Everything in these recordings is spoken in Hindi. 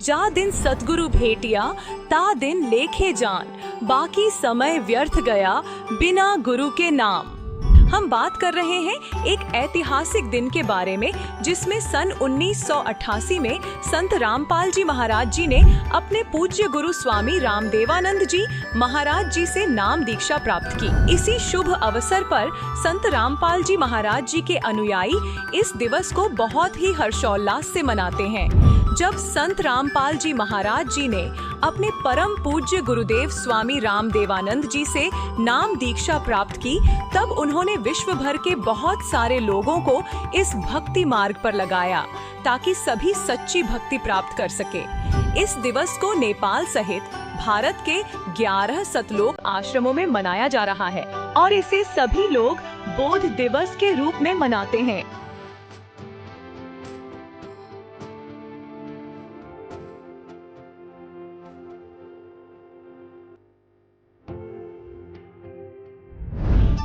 जा दिन सतगुरु भेटिया ता दिन लेखे जान, बाकी समय व्यर्थ गया बिना गुरु के नाम। हम बात कर रहे हैं एक ऐतिहासिक दिन के बारे में, जिसमें सन 1988 में संत रामपाल जी महाराज जी ने अपने पूज्य गुरु स्वामी रामदेवानंद जी महाराज जी से नाम दीक्षा प्राप्त की। इसी शुभ अवसर पर संत रामपाल जी महाराज जी के अनुयायी इस दिवस को बहुत ही हर्षोल्लास से मनाते हैं। जब संत रामपाल जी महाराज जी ने अपने परम पूज्य गुरुदेव स्वामी रामदेवानंद जी से नाम दीक्षा प्राप्त की, तब उन्होंने विश्व भर के बहुत सारे लोगों को इस भक्ति मार्ग पर लगाया, ताकि सभी सच्ची भक्ति प्राप्त कर सके। इस दिवस को नेपाल सहित भारत के 11 सतलोक आश्रमों में मनाया जा रहा है और इसे सभी लोग बोध दिवस के रूप में मनाते हैं।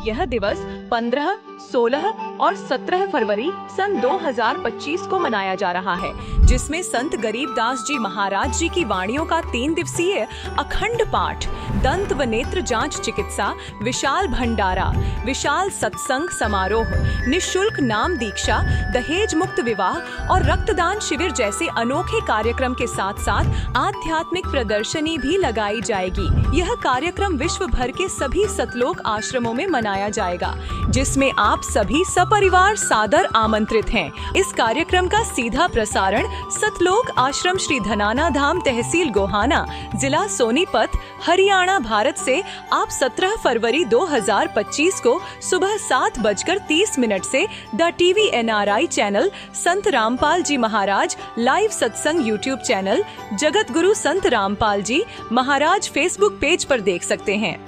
यह दिवस 15, 16 और 17 फरवरी सन 2025 को मनाया जा रहा है, जिसमें संत गरीबदास जी महाराज जी की वाणियों का 3 दिवसीय अखंड पाठ, दंत व नेत्र जांच चिकित्सा, विशाल भंडारा, विशाल सत्संग समारोह, निःशुल्क नाम दीक्षा, दहेज मुक्त विवाह और रक्तदान शिविर जैसे अनोखे कार्यक्रम के साथ साथ आध्यात्मिक प्रदर्शनी भी लगाई जाएगी। यह कार्यक्रम विश्व भर के सभी सतलोक आश्रमों में मनाया जाएगा, जिसमें आप सभी सपरिवार सादर आमंत्रित हैं। इस कार्यक्रम का सीधा प्रसारण सतलोक आश्रम श्री धनाना धाम, तहसील गोहाना, जिला सोनीपत, हरियाणा, भारत से आप 17 फरवरी 2025 को सुबह 7:30 से the TV NRI channel, Sant Rampal ji Maharaj live सत्संग यूट्यूब चैनल, जगत गुरु संत रामपाल जी महाराज फेसबुक पेज पर देख सकते हैं।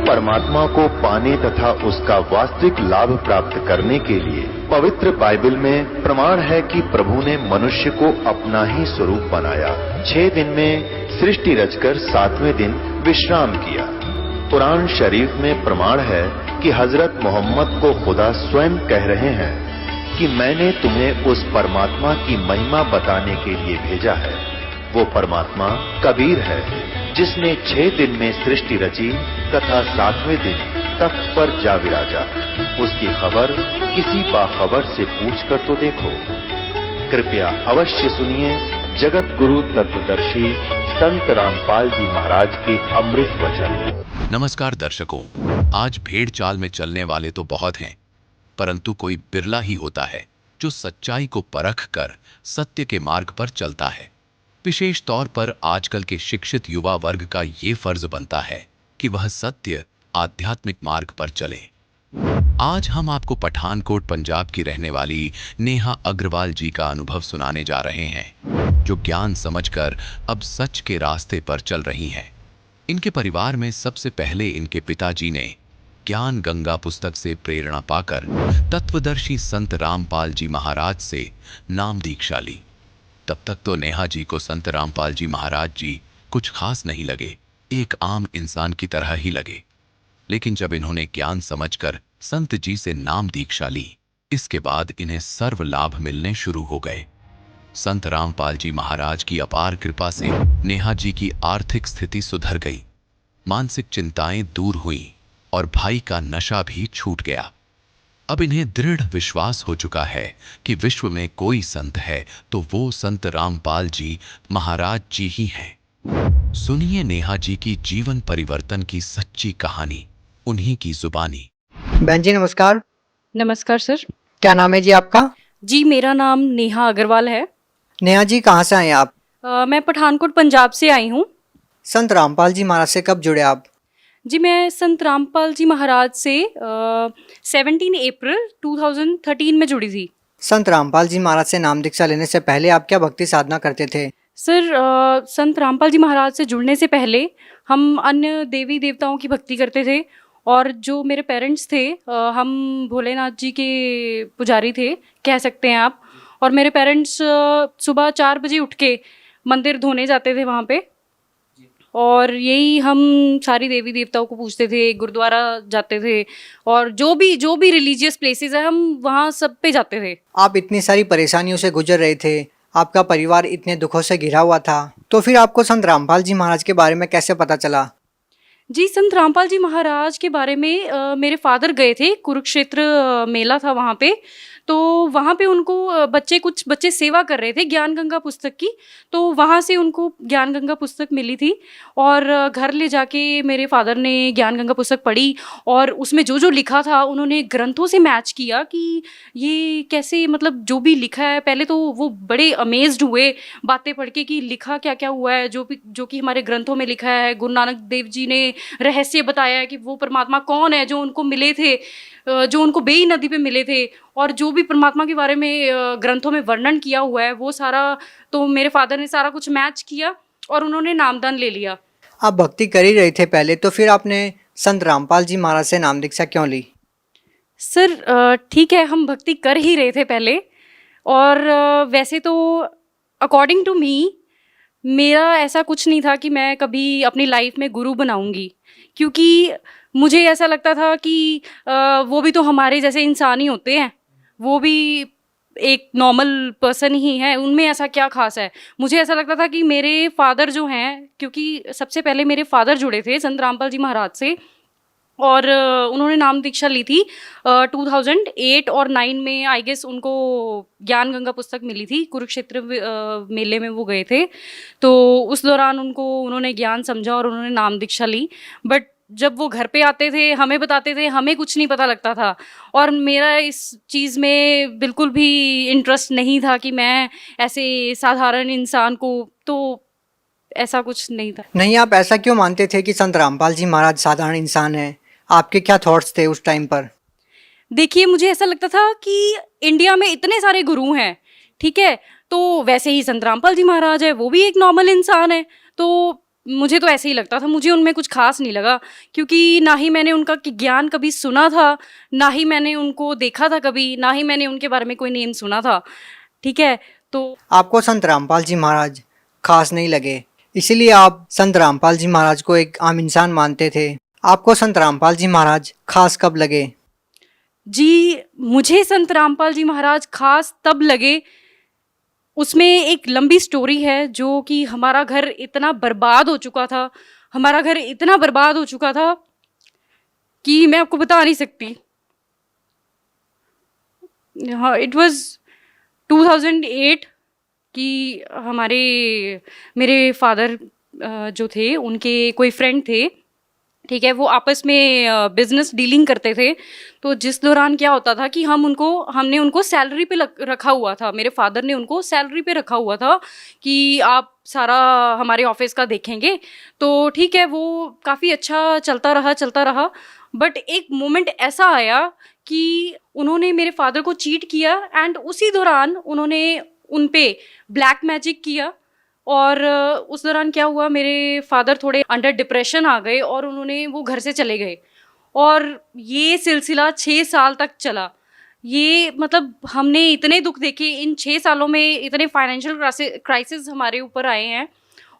परमात्मा को पाने तथा उसका वास्तविक लाभ प्राप्त करने के लिए पवित्र बाइबल में प्रमाण है कि प्रभु ने मनुष्य को अपना ही स्वरूप बनाया। 6 दिन में सृष्टि रचकर 7वें दिन विश्राम किया। कुरान शरीफ में प्रमाण है कि हजरत मोहम्मद को खुदा स्वयं कह रहे हैं कि मैंने तुम्हें उस परमात्मा की महिमा बताने के लिए भेजा है। वो परमात्मा कबीर है, जिसने 6 दिन में सृष्टि रची तथा 7वें दिन तख्त पर जा विराजा। उसकी खबर किसी बाखबर से पूछकर तो देखो। कृपया अवश्य सुनिए जगत गुरु तत्वदर्शी संत रामपाल जी महाराज के अमृत वचन। नमस्कार दर्शकों, आज भेड़ चाल में चलने वाले तो बहुत हैं, परंतु कोई बिरला ही होता है जो सच्चाई को परख कर सत्य के मार्ग पर चलता है। विशेष तौर पर आजकल के शिक्षित युवा वर्ग का ये फर्ज बनता है कि वह सत्य आध्यात्मिक मार्ग पर चले। आज हम आपको पठानकोट पंजाब की रहने वाली नेहा अग्रवाल जी का अनुभव सुनाने जा रहे हैं, जो ज्ञान समझकर अब सच के रास्ते पर चल रही हैं। इनके परिवार में सबसे पहले इनके पिताजी ने ज्ञान गंगा पुस्तक से प्रेरणा पाकर तत्वदर्शी संत रामपाल जी महाराज से नाम दीक्षा ली। तब तक तो नेहा जी को संत रामपाल जी महाराज जी कुछ खास नहीं लगे, एक आम इंसान की तरह ही लगे। लेकिन जब इन्होंने ज्ञान समझकर संत जी से नाम दीक्षा ली, इसके बाद इन्हें सर्व लाभ मिलने शुरू हो गए। संत रामपाल जी महाराज की अपार कृपा से नेहा जी की आर्थिक स्थिति सुधर गई, मानसिक चिंताएं दूर हुईं और भाई का नशा भी छूट गया। अब इन्हें दृढ़ विश्वास हो चुका है कि विश्व में कोई संत है तो वो संत रामपाल जी महाराज जी ही हैं। सुनिए नेहा जी की जीवन परिवर्तन की सच्ची कहानी, उन्हीं की जुबानी। बहन जी नमस्कार। नमस्कार सर। क्या नाम है जी आपका? जी मेरा नाम नेहा अग्रवाल है। नेहा जी कहाँ से आए आप? मैं पठानकोट पंजाब से आई हूँ। संत रामपाल जी महाराज से कब जुड़े आप? जी मैं संत रामपाल जी महाराज से 17 अप्रैल 2013 में जुड़ी थी। संत रामपाल जी महाराज से नाम दीक्षा लेने से पहले आप क्या भक्ति साधना करते थे? सर संत रामपाल जी महाराज से जुड़ने से पहले हम अन्य देवी देवताओं की भक्ति करते थे। और जो मेरे पेरेंट्स थे, हम भोलेनाथ जी के पुजारी थे, कह सकते हैं आप। और मेरे पेरेंट्स सुबह 4 बजे उठ के मंदिर धोने जाते थे वहाँ पे, और यही हम सारी देवी देवताओं को पूजते थे, गुरुद्वारा जाते थे, और जो भी रिलीजियस प्लेसेस है हम वहाँ सब पे जाते थे। आप इतनी सारी परेशानियों से गुजर रहे थे, आपका परिवार इतने दुखों से घिरा हुआ था, तो फिर आपको संत रामपाल जी महाराज के बारे में कैसे पता चला? जी, संत रामपाल जी महाराज के बारे में मेरे फादर गए थे, कुरुक्षेत्र मेला था वहाँ पे। तो वहाँ पे उनको कुछ बच्चे सेवा कर रहे थे ज्ञान गंगा पुस्तक की, तो वहाँ से उनको ज्ञान गंगा पुस्तक मिली थी। और घर ले जाके मेरे फादर ने ज्ञान गंगा पुस्तक पढ़ी, और उसमें जो जो लिखा था उन्होंने ग्रंथों से मैच किया कि ये कैसे, मतलब जो भी लिखा है, पहले तो वो बड़े अमेज्ड हुए बातें पढ़ के कि लिखा क्या क्या हुआ है, जो कि हमारे ग्रंथों में लिखा है। गुरु नानक देव जी ने रहस्य बताया है कि वो परमात्मा कौन है जो उनको मिले थे, जो उनको बेई नदी पे मिले थे, और जो भी परमात्मा के बारे में ग्रंथों में वर्णन किया हुआ है वो सारा। तो मेरे फादर ने सारा कुछ मैच किया और उन्होंने नामदान ले लिया। आप भक्ति कर ही रहे थे पहले, तो फिर आपने संत रामपाल जी महाराज से नाम दीक्षा क्यों ली? सर ठीक है, हम भक्ति कर ही रहे थे पहले, और वैसे तो अकॉर्डिंग टू मी मेरा ऐसा कुछ नहीं था कि मैं कभी अपनी लाइफ में गुरु बनाऊंगी, क्योंकि मुझे ऐसा लगता था कि वो भी तो हमारे जैसे इंसान ही होते हैं, वो भी एक नॉर्मल पर्सन ही है, उनमें ऐसा क्या खास है। मुझे ऐसा लगता था कि मेरे फादर जो हैं, क्योंकि सबसे पहले मेरे फादर जुड़े थे संत रामपाल जी महाराज से, और उन्होंने नाम दीक्षा ली थी 2008 और 9 में, आई गेस उनको ज्ञान गंगा पुस्तक मिली थी, कुरुक्षेत्र मेले में वो गए थे। तो उस दौरान उन्होंने ज्ञान समझा और उन्होंने नाम दीक्षा ली। बट जब वो घर पे आते थे, हमें बताते थे, हमें कुछ नहीं पता लगता था, और मेरा इस चीज़ में बिल्कुल भी इंटरेस्ट नहीं था कि मैं ऐसे साधारण इंसान को, तो ऐसा कुछ नहीं था। नहीं, आप ऐसा क्यों मानते थे कि संत रामपाल जी महाराज साधारण इंसान हैं? आपके क्या थॉट्स थे उस टाइम पर? देखिए, मुझे ऐसा लगता था कि इंडिया में इतने सारे गुरु हैं, ठीक है, तो वैसे ही संत रामपाल जी महाराज है, वो भी एक नॉर्मल इंसान है। तो मुझे तो ऐसे ही लगता था, मुझे उनमें कुछ खास नहीं लगा, क्योंकि ना ही मैंने उनका ज्ञान कभी सुना था, ना ही मैंने उनको देखा था कभी, ना ही मैंने उनके बारे में कोई नेम सुना था, ठीक है। तो आपको संत रामपाल जी महाराज खास नहीं लगे, इसीलिए आप संत रामपाल जी महाराज को एक आम इंसान मानते थे। आपको संत रामपाल जी महाराज खास कब लगे? जी, मुझे संत रामपाल जी महाराज खास तब लगे, उसमें एक लंबी स्टोरी है, जो कि हमारा घर इतना बर्बाद हो चुका था, हमारा घर इतना बर्बाद हो चुका था कि मैं आपको बता नहीं सकती। हाँ, इट वाज 2008 कि मेरे फादर जो थे, उनके कोई फ्रेंड थे, ठीक है, वो आपस में बिजनेस डीलिंग करते थे। तो जिस दौरान क्या होता था कि हमने उनको सैलरी पे रखा हुआ था, मेरे फादर ने उनको सैलरी पे रखा हुआ था कि आप सारा हमारे ऑफिस का देखेंगे। तो ठीक है, वो काफ़ी अच्छा चलता रहा। बट एक मोमेंट ऐसा आया कि उन्होंने मेरे फादर को चीट किया, एंड उसी दौरान उन्होंने उन पे ब्लैक मैजिक किया। और उस दौरान क्या हुआ, मेरे फादर थोड़े अंडर डिप्रेशन आ गए और वो घर से चले गए, और ये सिलसिला 6 साल तक चला। ये मतलब हमने इतने दुख देखे इन 6 सालों में, इतने फाइनेंशियल क्राइसिस हमारे ऊपर आए हैं,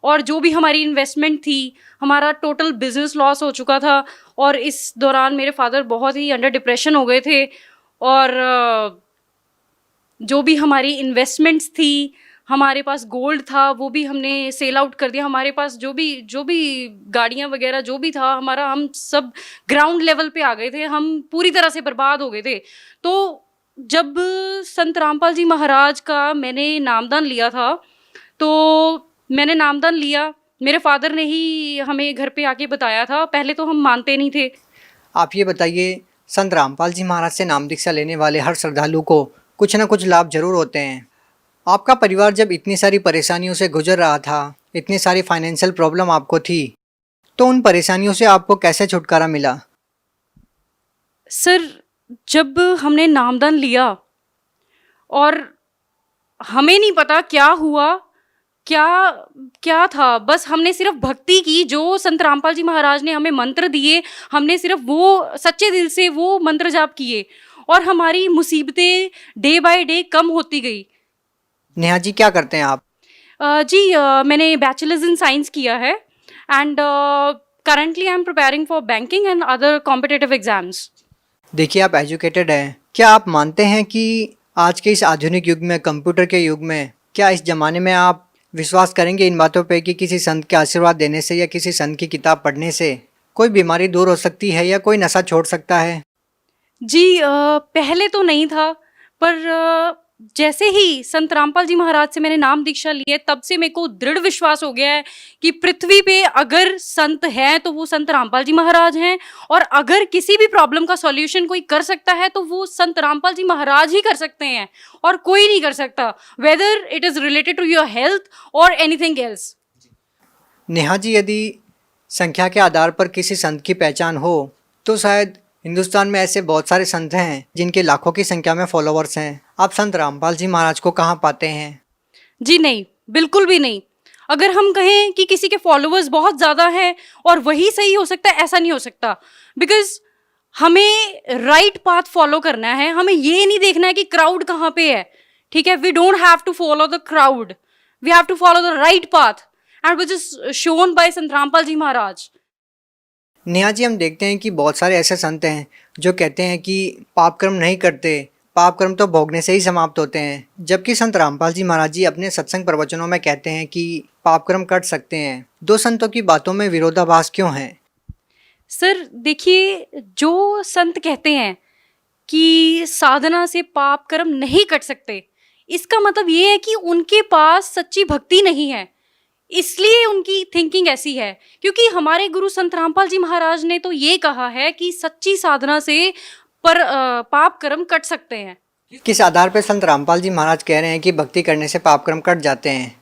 और जो भी हमारी इन्वेस्टमेंट थी, हमारा टोटल बिजनेस लॉस हो चुका था। और इस दौरान मेरे फादर बहुत ही अंडर डिप्रेशन हो गए थे, और जो भी हमारी इन्वेस्टमेंट्स थी, हमारे पास गोल्ड था, वो भी हमने सेल आउट कर दिया। हमारे पास जो भी गाड़ियाँ वगैरह जो भी था हमारा, हम सब ग्राउंड लेवल पे आ गए थे, हम पूरी तरह से बर्बाद हो गए थे। तो जब संत रामपाल जी महाराज का मैंने नामदान लिया था, तो मैंने नामदान लिया, मेरे फादर ने ही हमें घर पे आके बताया था, पहले तो हम मानते नहीं थे। आप ये बताइए, संत रामपाल जी महाराज से नाम दीक्षा लेने वाले हर श्रद्धालु को कुछ न कुछ लाभ जरूर होते हैं। आपका परिवार जब इतनी सारी परेशानियों से गुजर रहा था, इतनी सारी फाइनेंशियल प्रॉब्लम आपको थी, तो उन परेशानियों से आपको कैसे छुटकारा मिला? सर, जब हमने नामदान लिया और हमें नहीं पता क्या हुआ, क्या क्या था, बस हमने सिर्फ भक्ति की, जो संत रामपाल जी महाराज ने हमें मंत्र दिए, हमने सिर्फ वो सच्चे दिल से वो मंत्र जाप किए और हमारी मुसीबतें डे बाय डे कम होती गई। नेहा जी क्या करते हैं आप? मैंने बैचलर्स इन साइंस किया है and currently I am preparing for banking and other competitive exams. देखिए आप एजुकेटेड हैं, क्या आप मानते हैं कि आज के इस आधुनिक युग में, कंप्यूटर के युग में, क्या इस ज़माने में आप विश्वास करेंगे इन बातों पे कि किसी संत के आशीर्वाद देने से या किसी संत की किताब पढ़ने से कोई बीमारी दूर हो सकती है या कोई नशा छोड़ सकता है? जी पहले तो नहीं था, पर जैसे ही संत रामपाल जी महाराज से मैंने नाम दीक्षा ली है, तब से मेरे को दृढ़ विश्वास हो गया है कि पृथ्वी पे अगर संत है तो वो संत रामपाल जी महाराज हैं, और अगर किसी भी प्रॉब्लम का सॉल्यूशन कोई कर सकता है तो वो संत रामपाल जी महाराज ही कर सकते हैं और कोई नहीं कर सकता, whether it is related to your health और एनीथिंग एल्स। नेहा जी, यदि संख्या के आधार पर किसी संत की पहचान हो तो शायद हिंदुस्तान में ऐसे बहुत सारे संत हैं जिनके लाखों की संख्या में फॉलोअर्स हैं। आप संत रामपाल जी महाराज को कहाँ पाते हैं? जी नहीं, बिल्कुल भी नहीं। अगर हम कहें कि किसी के फॉलोअर्स बहुत ज़्यादा हैं और वही सही हो सकता है, ऐसा नहीं हो सकता, बिकॉज हमें राइट पाथ फॉलो करना है। हमें ये नहीं देखना है कि क्राउड कहाँ पे है, ठीक है। We don't have to follow the crowd, we have to follow the right path and which is shown by Sant Rampal जी महाराज। नेहा जी, हम देखते हैं कि बहुत सारे ऐसे संत हैं जो कहते हैं कि पाप कर्म नहीं करते, पाप कर्म तो भोगने से ही समाप्त होते हैं, जबकि संत रामपाल जी महाराज जी अपने सत्संग प्रवचनों में कहते हैं कि पाप कर्म कर सकते हैं। दो संतों की बातों में विरोधाभास क्यों है? सर देखिए, जो संत कहते हैं कि साधना से पाप कर्म नहीं कट सकते, इसका मतलब ये है कि उनके पास सच्ची भक्ति नहीं है, इसलिए उनकी थिंकिंग ऐसी है। क्योंकि हमारे गुरु संत रामपाल जी महाराज ने तो ये कहा है कि सच्ची साधना से पाप कर्म कट सकते हैं। किस आधार पर संत रामपाल जी महाराज कह रहे हैं कि भक्ति करने से पाप कर्म कट जाते हैं?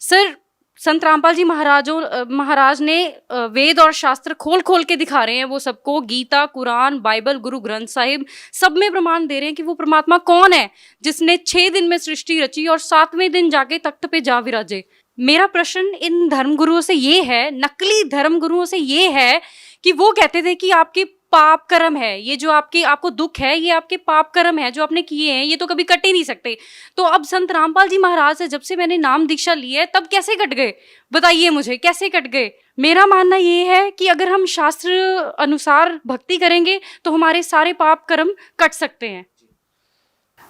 सर संत रामपाल जी महाराज ने वेद और शास्त्र खोल खोल के दिखा रहे हैं वो सबको, गीता, कुरान, बाइबल, गुरु ग्रंथ साहिब, सब में प्रमाण दे रहे हैं कि वो परमात्मा कौन है जिसने 6 दिन में सृष्टि रची और 7वें दिन जाके तख्त पे जा विराजे। मेरा प्रश्न इन धर्मगुरुओं से ये है, नकली धर्मगुरुओं से ये है कि वो कहते थे कि आपके पाप कर्म है, ये जो आपको दुख है ये आपके पाप कर्म है जो आपने किए हैं, ये तो कभी कट ही नहीं सकते। तो अब संत रामपाल जी महाराज से जब से मैंने नाम दीक्षा ली है तब कैसे कट गए, बताइए मुझे कैसे कट गए। मेरा मानना ये है कि अगर हम शास्त्र अनुसार भक्ति करेंगे तो हमारे सारे पाप कर्म कट सकते हैं।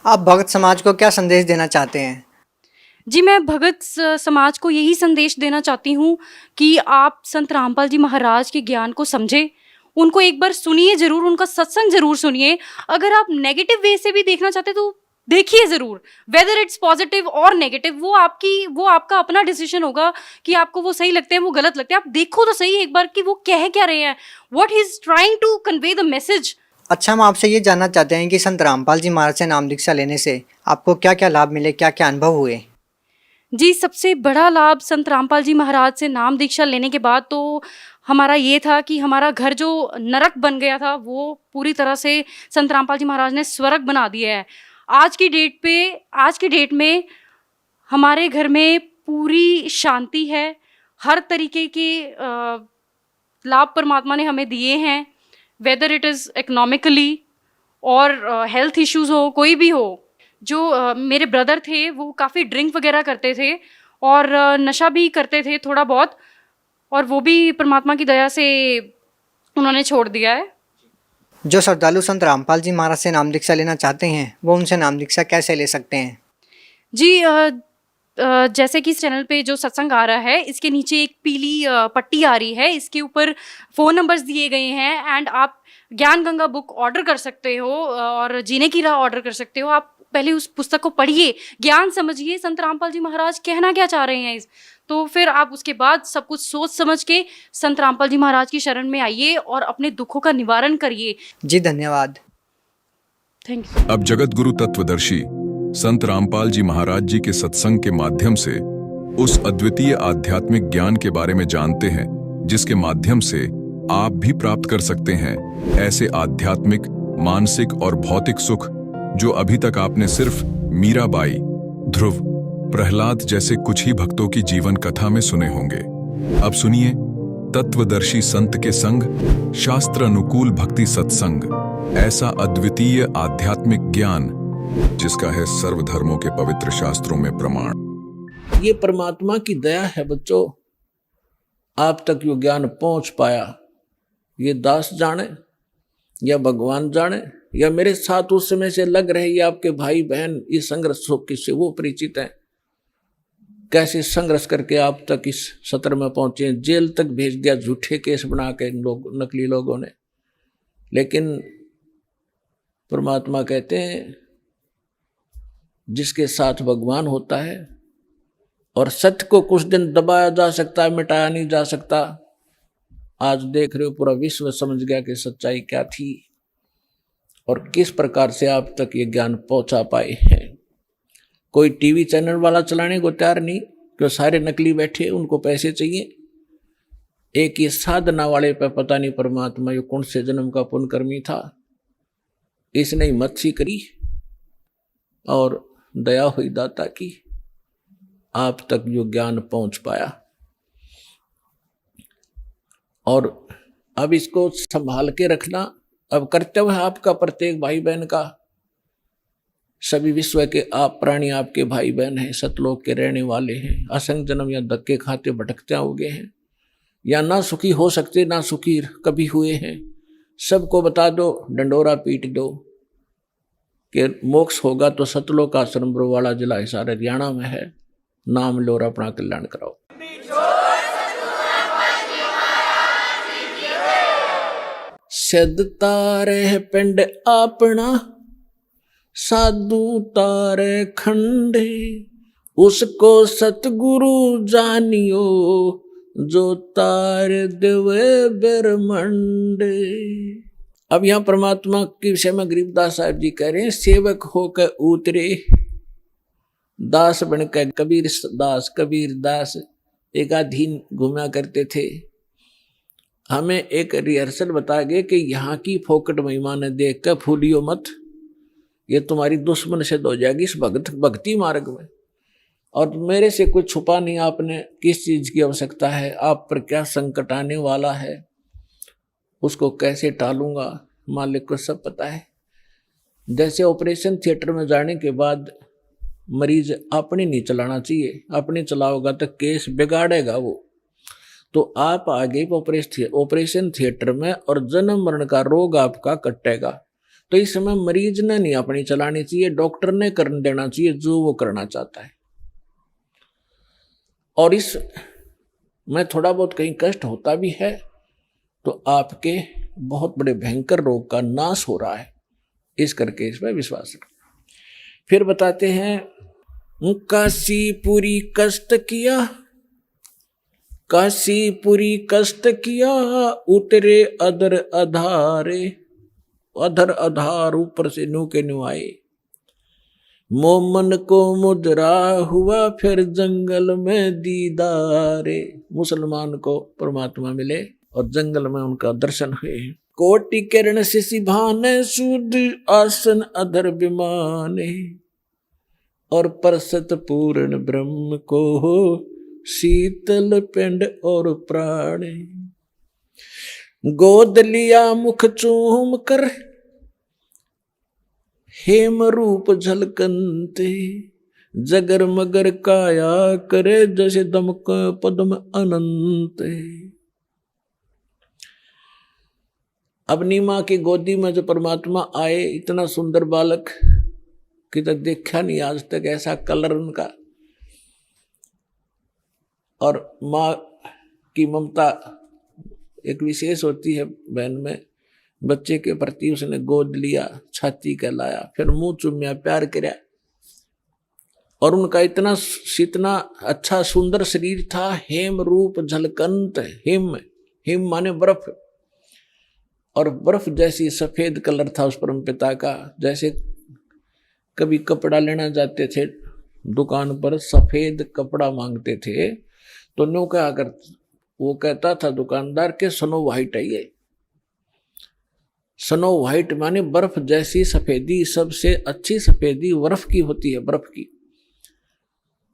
आप भगत समाज को क्या संदेश देना चाहते हैं? जी, मैं भगत समाज को यही संदेश देना चाहती हूँ कि आप संत रामपाल जी महाराज के ज्ञान को समझें, उनको एक बार सुनिए ज़रूर, उनका सत्संग ज़रूर सुनिए। अगर आप नेगेटिव वे से भी देखना चाहते तो देखिए ज़रूर, वेदर इट्स पॉजिटिव और नेगेटिव, वो आपका अपना डिसीजन होगा कि आपको वो सही लगते हैं वो गलत लगते हैं। आप देखो तो सही एक बार कि वो कह क्या रहे हैं, what he is trying to convey the message. अच्छा, हम आपसे ये जानना चाहते हैं कि संत रामपाल जी महाराज से नाम दीक्षा लेने से आपको क्या क्या लाभ मिले, क्या क्या अनुभव हुए? जी, सबसे बड़ा लाभ संत रामपाल जी महाराज से नाम दीक्षा लेने के बाद तो हमारा ये था कि हमारा घर जो नरक बन गया था वो पूरी तरह से संत रामपाल जी महाराज ने स्वर्ग बना दिया है। आज की डेट में हमारे घर में पूरी शांति है, हर तरीके के लाभ परमात्मा ने हमें दिए हैं, वेदर इट इज़ इकोनॉमिकली और हेल्थ इश्यूज़ हो, कोई भी हो। जो मेरे ब्रदर थे वो काफ़ी ड्रिंक वगैरह करते थे और नशा भी करते थे थोड़ा बहुत, और वो भी परमात्मा की दया से उन्होंने छोड़ दिया है। जो श्रद्धालु संत रामपाल जी महाराज से नाम दीक्षा लेना चाहते हैं वो उनसे नाम दीक्षा कैसे ले सकते हैं? जी, जैसे कि इस चैनल पे जो सत्संग आ रहा है इसके नीचे एक पीली पट्टी आ रही है, इसके ऊपर फ़ोन नंबर्स दिए गए हैं एंड आप ज्ञान गंगा बुक ऑर्डर कर सकते हो और जीने की राह ऑर्डर कर सकते हो। आप पहले उस पुस्तक को पढ़िए, ज्ञान समझिए संत रामपाल जी महाराज कहना क्या चाह रहे हैं, तो फिर आप उसके बाद सब कुछ सोच समझ के संत रामपाल जी महाराज की शरण में आइए और अपने दुखों का निवारण करिए। जी धन्यवाद। Thank you. अब जगत गुरु तत्वदर्शी संत रामपाल जी महाराज जी के सत्संग के माध्यम से उस अद्वितीय आध्यात्मिक ज्ञान के बारे में जानते हैं जिसके माध्यम से आप भी प्राप्त कर सकते हैं ऐसे आध्यात्मिक, मानसिक और भौतिक सुख जो अभी तक आपने सिर्फ मीराबाई, ध्रुव प्रहलाद जैसे कुछ ही भक्तों की जीवन कथा में सुने होंगे। अब सुनिए तत्वदर्शी संत के संग शास्त्र अनुकूल भक्ति सत्संग, ऐसा अद्वितीय आध्यात्मिक ज्ञान जिसका है सर्वधर्मों के पवित्र शास्त्रों में प्रमाण। ये परमात्मा की दया है बच्चों, आप तक यो ज्ञान पहुंच पाया। ये दास जाने या भगवान जाने या मेरे साथ उस समय से लग रहे ये आपके भाई बहन इस संघर्ष से वो परिचित हैं, कैसे संघर्ष करके आप तक इस सत्र में पहुंचे। जेल तक भेज दिया झूठे केस बना के नकली लोगों ने, लेकिन परमात्मा कहते हैं जिसके साथ भगवान होता है, और सत्य को कुछ दिन दबाया जा सकता है, मिटाया नहीं जा सकता। आज देख रहे हो पूरा विश्व समझ गया कि सच्चाई क्या थी और किस प्रकार से आप तक ये ज्ञान पहुंचा पाए हैं। कोई टीवी चैनल वाला चलाने को तैयार नहीं, क्यों सारे नकली बैठे, उनको पैसे चाहिए। एक ये साधना वाले पे पता नहीं परमात्मा ये कौन से जन्म का पुण्यकर्मी था, इसने ही मच्छी करी और दया हुई दाता की, आप तक जो ज्ञान पहुंच पाया। और अब इसको संभाल के रखना अब कर्तव्य है आपका, प्रत्येक भाई बहन का। सभी विश्व के आप प्राणी आपके भाई बहन हैं, सतलोक के रहने वाले हैं। असंख्य जन्म या धक्के खाते भटकते हो गए हैं, या ना सुखी हो सकते ना सुखी कभी हुए हैं। सबको बता दो, डंडोरा पीट दो कि मोक्ष होगा तो सतलोक आश्रम बरवाला जिला हिसार हरियाणा में है। नाम लो और अपना कल्याण कराओ। सिद्ध तारे पिंड अपना, साधु तारे खंडे, उसको सतगुरु जानियो, जो तार देवे ब्रह्मंडे। अब यहाँ परमात्मा के विषय में गरीबदास साहब जी कह रहे हैं, सेवक होकर उतरे दास बनकर कबीर दास एक अधीन घूमा करते थे। हमें एक रिहर्सल बता गए कि यहाँ की फोकट महिमा ने देख कर फूलियो मत, ये तुम्हारी दुश्मन से हो जाएगी इस भक्ति मार्ग में। और मेरे से कुछ छुपा नहीं आपने, किस चीज की आवश्यकता है, आप पर क्या संकट आने वाला है, उसको कैसे टालूंगा, मालिक को सब पता है। जैसे ऑपरेशन थिएटर में जाने के बाद मरीज अपने नहीं चलाना चाहिए, अपने चलाओगा तो केस बिगाड़ेगा वो। तो आप आगे ऑपरेशन थिएटर में और जन्म मरण का रोग आपका कटेगा। तो इस समय मरीज ने नहीं अपनी चलानी चाहिए, डॉक्टर ने कर देना चाहिए जो वो करना चाहता है। और इस में थोड़ा बहुत कहीं कष्ट होता भी है तो आपके बहुत बड़े भयंकर रोग का नाश हो रहा है, इस करके इसमें विश्वास रखें। फिर बताते हैं, काशीपुरी कष्ट किया, काशीपुरी कष्ट किया, उतरे अधर अधारे, अधर अधार ऊपर से न्यू के न्यू आए। मोमन को मुद्रा हुआ फिर जंगल में दीदारे। मुसलमान को परमात्मा मिले और जंगल में उनका दर्शन हुए। कोटि किरण शिशि भाने, शुद्ध आसन अधर विमाने, और परसत पूर्ण ब्रह्म को हो, शीतल पिंड और प्राणे। गोद लिया मुख चूम कर, हेम रूप झलकंते, जगर मगर काया करे, जैसे दमक पद्म अनंत। अपनी माँ की गोदी में जो परमात्मा आए, इतना सुंदर बालक कि तो देखा नहीं आज तक ऐसा कलर उनका। और माँ की ममता एक विशेष होती है बहन में, बच्चे के प्रति उसने गोद लिया, छाती का लाया, फिर मुंह चुम्या, प्यार किया। और उनका इतना अच्छा सुंदर शरीर था, हेम रूप झलकंत। हिम माने बर्फ, और बर्फ जैसी सफेद कलर था उस परम पिता का। जैसे कभी कपड़ा लेना जाते थे दुकान पर, सफेद कपड़ा मांगते थे तो नो क्या कर, वो कहता था दुकानदार के स्नो व्हाइट है ये। स्नो व्हाइट माने बर्फ जैसी सफेदी, सबसे अच्छी सफेदी बर्फ की होती है, बर्फ की।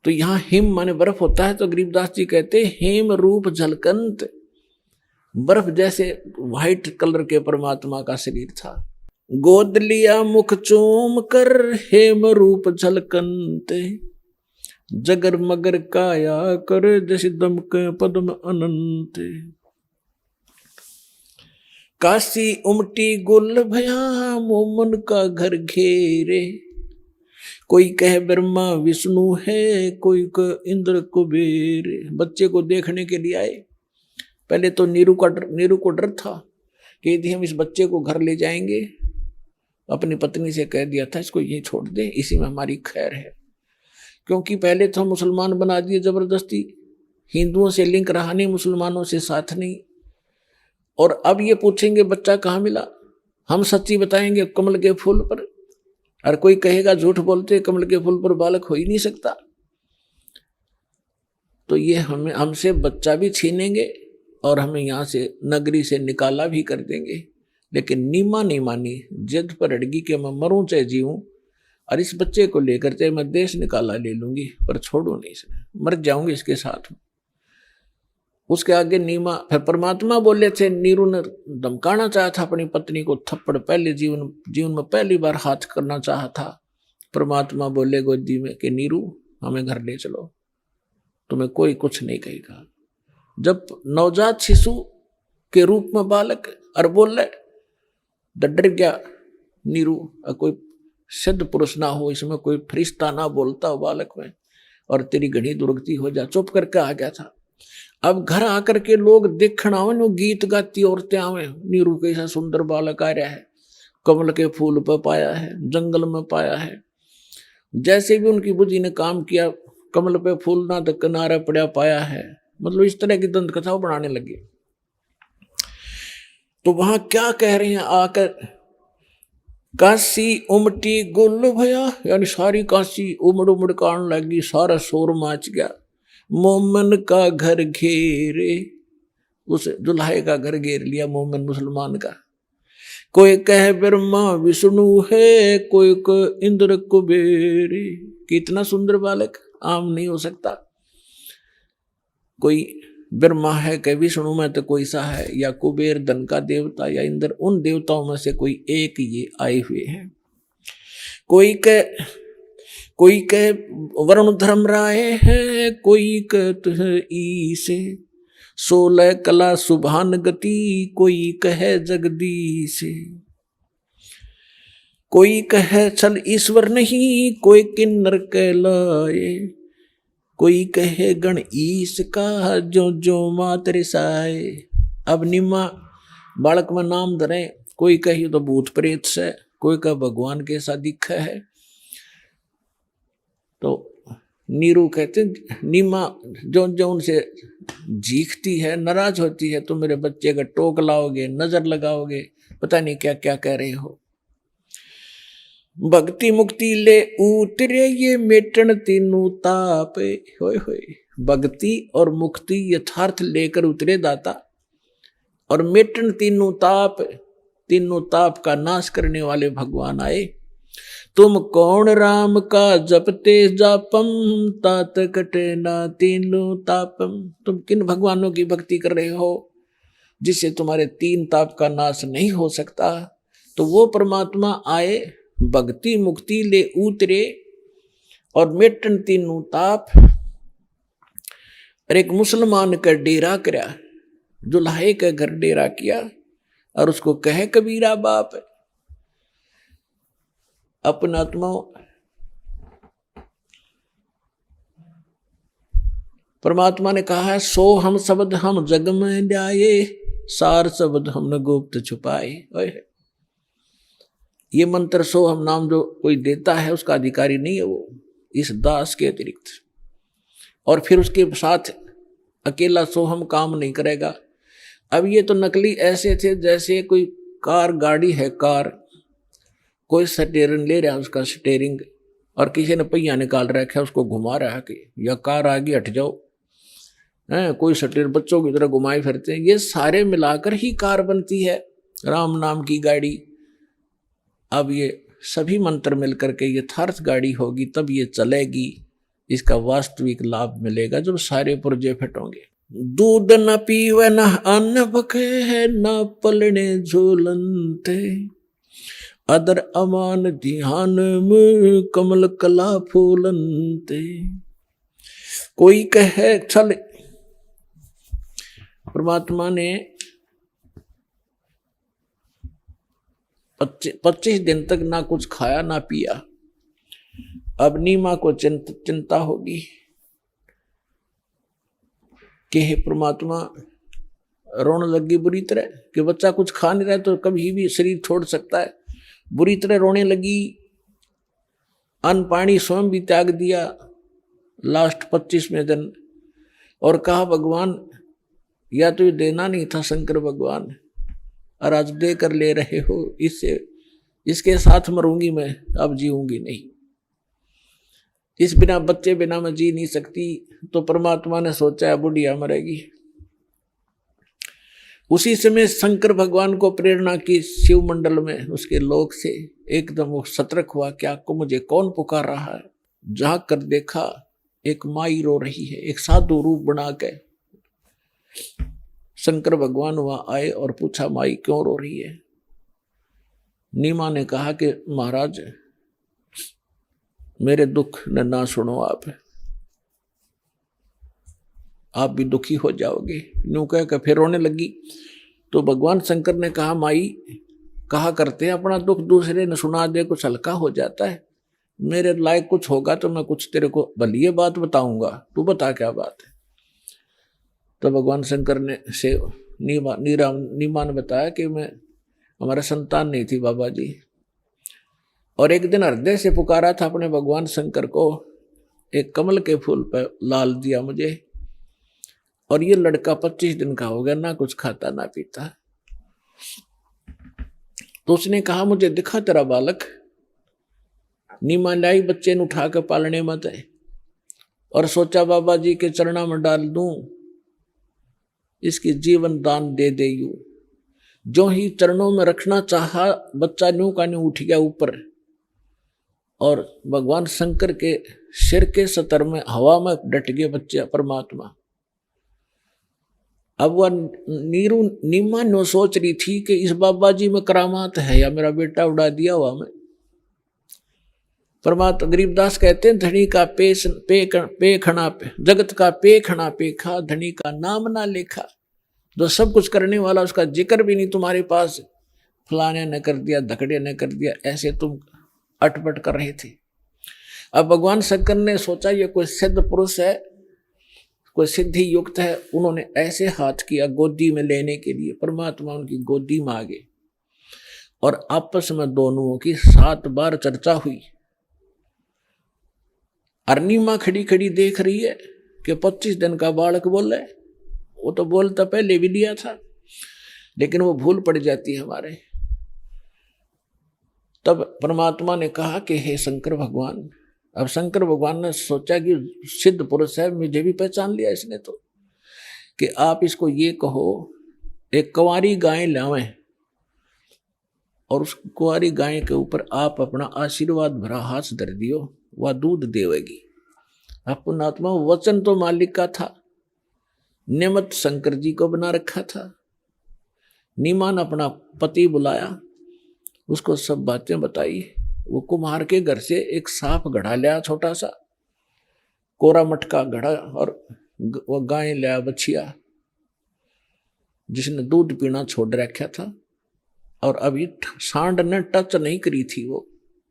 तो यहाँ हिम माने बर्फ होता है, तो गरीबदास जी कहते हेम रूप झलकंत, बर्फ जैसे व्हाइट कलर के परमात्मा का शरीर था। गोद लिया मुख चूम कर हेम रूप झलकंत, जगर मगर काया कर जैसे दमक पद्म अनंत। काशी उमटी गुल भया मोमन का घर घेरे, कोई कह ब्रह्मा विष्णु है, कोई कह इंद्र कुबेर। बच्चे को देखने के लिए आए। पहले तो नीरू को डर था कि यदि हम इस बच्चे को घर ले जाएंगे, अपनी पत्नी से कह दिया था इसको यहीं छोड़ दे, इसी में हमारी खैर है। क्योंकि पहले तो हम मुसलमान बना दिए जबरदस्ती, हिंदुओं से लिंक रहा नहीं, मुसलमानों से साथ नहीं। और अब ये पूछेंगे बच्चा कहाँ मिला, हम सच्ची बताएंगे कमल के फूल पर, और कोई कहेगा झूठ बोलते कमल के फूल पर बालक हो ही नहीं सकता। तो ये हमसे बच्चा भी छीनेंगे और हमें यहाँ से नगरी से निकाला भी कर देंगे। लेकिन नीमा नहीं मानी, जिद पर अड़गी कि मैं मरूं चाहे जीऊं, और इस बच्चे को लेकर चाहे मैं देश निकाला ले लूंगी, पर छोड़ू नहीं इसे, मर जाऊंगी इसके साथ में। उसके आगे नीमा। फिर परमात्मा बोले थे, नीरू ने धमकाना चाहा था अपनी पत्नी को, थप्पड़ पहले जीवन में पहली बार हाथ करना चाहा था। परमात्मा बोले गोदी में कि नीरू हमें घर ले चलो, तुम्हें कोई कुछ नहीं कहेगा। जब नवजात शिशु के रूप में बालक और बोले, डर गया नीरू, कोई सिद्ध पुरुष ना हो इसमें, कोई फरिश्ता ना बोलता हो बालक में, और तेरी घड़ी दुर्गति हो जा, चुप करके आ गया था। अब घर आकर के लोग देखना आवे, वो गीत गाती औरतें आवे, नीरू कैसा सुंदर बालक आ रहा है, कमल के फूल पर पाया है, जंगल में पाया है। जैसे भी उनकी बुद्धि ने काम किया, कमल पे फूल ना तो किनारे पड़ा पाया है, मतलब इस तरह की दंत कथा बनाने लगे। तो वहां क्या कह रहे हैं आकर, काशी उमटी गुल भया, यानी सारी काशी उमड़ उमड़ कान लगी, सारा शोर माच गया। मोमन का घर घेरे, उस दुल्हे का घर घेर लिया मोमन मुसलमान का। कोई कह ब्रह्मा विष्णु है, कोई कह इंद्र कुबेर। कितना सुंदर बालक, आम नहीं हो सकता। कोई ब्रह्मा है, कह विष्णु में तो कोई सा है, या कुबेर धन का देवता, या इंद्र, उन देवताओं में से कोई एक ये आए हुए हैं। कोई कह वरुण धर्म राय है, कोई कह ईसे, 16 कला सुभान गति, कोई कह जगदीश। कोई कह चल ईश्वर नहीं, कोई किन्नर कहलाए, कोई कहे गण ईश का, जो जो मातरे साए। अब निम्मा बालक में नाम धरे, कोई कहे तो भूत प्रेत से, कोई कह भगवान के सा दिखा है। तो नीरू कहते नीमा जो जो उनसे जीखती है, नाराज होती है, तो मेरे बच्चे का टोक लाओगे, नजर लगाओगे, पता नहीं क्या क्या कह रहे हो। भक्ति मुक्ति ले उतरे ये मेटन तीनों ताप, होए होए। भक्ति और मुक्ति यथार्थ लेकर उतरे दाता, और मेटन तीनों ताप का नाश करने वाले भगवान आए। तुम कौन राम का जपते जापम, तात कटे ना तीनों तापम। तुम किन भगवानों की भक्ति कर रहे हो जिससे तुम्हारे 3 ताप का नाश नहीं हो सकता। तो वो परमात्मा आए, भक्ति मुक्ति ले उतरे, और मेटन तीनों ताप। और एक मुसलमान का डेरा करा, दुल्हे का घर डेरा किया, और उसको कहे कबीरा बाप। अपना आत्मा परमात्मा ने कहा है, सो हम शब्द हम जग में ल्याए, सार शब्द हमने गुप्त छुपाए। ये मंत्र सो हम नाम जो कोई देता है उसका अधिकारी नहीं है वो, इस दास के अतिरिक्त। और फिर उसके साथ अकेला सो हम काम नहीं करेगा। अब ये तो नकली ऐसे थे जैसे कोई कार गाड़ी है, कार कोई स्टीयरिंग ले रहा है, उसका स्टीयरिंग, और किसी ने पहिया निकाल रखा है, उसको घुमा रहा है कि या कार आगे हट जाओ, है कोई स्टीयर बच्चों की तरह घुमाए फिरते हैं। ये सारे मिलाकर ही कार बनती है, राम नाम की गाड़ी। अब ये सभी मंत्र मिलकर के यथार्थ गाड़ी होगी, तब ये चलेगी। इसका वास्तविक लाभ मिलेगा जब सारे पुर्जे फिट होंगे। दूध न पीवे न अन्न पके है न पलने झूलनते, अदर अमान ध्यान में कमल कला फूलनते। कोई कहे चल, परमात्मा ने 25 दिन तक ना कुछ खाया ना पिया। अब नीमा को चिंता होगी कि हे परमात्मा, रोने लगी बुरी तरह कि बच्चा कुछ खा नहीं रहा तो कभी भी शरीर छोड़ सकता है। बुरी तरह रोने लगी, अन्न पानी स्वयं भी त्याग दिया लास्ट 25वें दिन, और कहा भगवान या तो ये देना नहीं था शंकर भगवान, और आज दे कर ले रहे हो, इसके साथ मरूंगी मैं, अब जीऊंगी नहीं। इस बिना बच्चे बिना मैं जी नहीं सकती। तो परमात्मा ने सोचा है बुढ़िया मरेगी। उसी समय शंकर भगवान को प्रेरणा की शिव मंडल में उसके लोक से एकदम वो सतर्क हुआ, क्या को मुझे कौन पुकार रहा है। झांक कर देखा एक माई रो रही है, एक साधु रूप बना के। शंकर भगवान वहां आए और पूछा माई क्यों रो रही है। नीमा ने कहा कि महाराज मेरे दुख न ना सुनो, आप भी दुखी हो जाओगे। यूं कह कर फिर रोने लगी। तो भगवान शंकर ने कहा माई कहा करते हैं अपना दुख दूसरे ने सुना दे कुछ हल्का हो जाता है। मेरे लायक कुछ होगा तो मैं कुछ तेरे को भली बात बताऊंगा, तू बता क्या बात है। तो भगवान शंकर ने से नीमा ने बताया कि मैं हमारा संतान नहीं थी बाबा जी, और एक दिन हृदय से पुकारा था अपने भगवान शंकर को, एक कमल के फूल पर लाल दिया मुझे, और ये लड़का 25 दिन का हो गया, ना कुछ खाता ना पीता। तो उसने कहा मुझे दिखा तेरा बालक। नीमा लाई बच्चे ने उठा कर पालने मत है, और सोचा बाबा जी के चरणों में डाल दूं, इसकी जीवन दान दे दे। यूं जो ही चरणों में रखना चाहा बच्चा न्यू का न्यू उठ गया ऊपर, और भगवान शंकर के सिर के सतर में हवा में डट गए बच्चे परमात्मा। अब वह नीमा नो सोच रही थी कि इस बाबा जी में करामात है या मेरा बेटा उड़ा दिया हुआ मैं। परमात्मा गरीबदास कहते हैं धनी का पे खना पे, जगत का पे खना पेखा, धनी का नाम ना लेखा। जो सब कुछ करने वाला उसका जिक्र भी नहीं तुम्हारे पास, फलाने ने कर दिया, धकड़े ने कर दिया, ऐसे तुम अटपट कर रहे थे। अब भगवान शंकर ने सोचा ये कोई सिद्ध पुरुष है, कोई सिद्धि युक्त है। उन्होंने ऐसे हाथ किया गोदी में लेने के लिए, परमात्मा उनकी गोदी में आ गए, और आपस में दोनों की 7 बार चर्चा हुई। अर्निमा खड़ी खड़ी देख रही है कि 25 दिन का बालक बोल है। वो तो बोलता पहले भी लिया था, लेकिन वो भूल पड़ जाती है हमारे। तब परमात्मा ने कहा कि हे शंकर भगवान। अब शंकर भगवान ने सोचा कि सिद्ध पुरुष है, मुझे भी पहचान लिया इसने तो, कि आप इसको ये कहो एक कुंवारी गाय लावें, और उस कुंवारी गाय के ऊपर आप अपना आशीर्वाद भरा हाथ धर दियो, वह दूध देवेगी। अब पुण्यात्मा वचन तो मालिक का था, नियमत शंकर जी को बना रखा था। नीमा ने अपना पति बुलाया, उसको सब बातें बताई। वो कुम्हार के घर से एक साफ घड़ा लिया, छोटा सा कोरा मटका घड़ा, और वो गाय लिया बछिया जिसने दूध पीना छोड़ रखा था, और अभी सांड ने टच नहीं करी थी। वो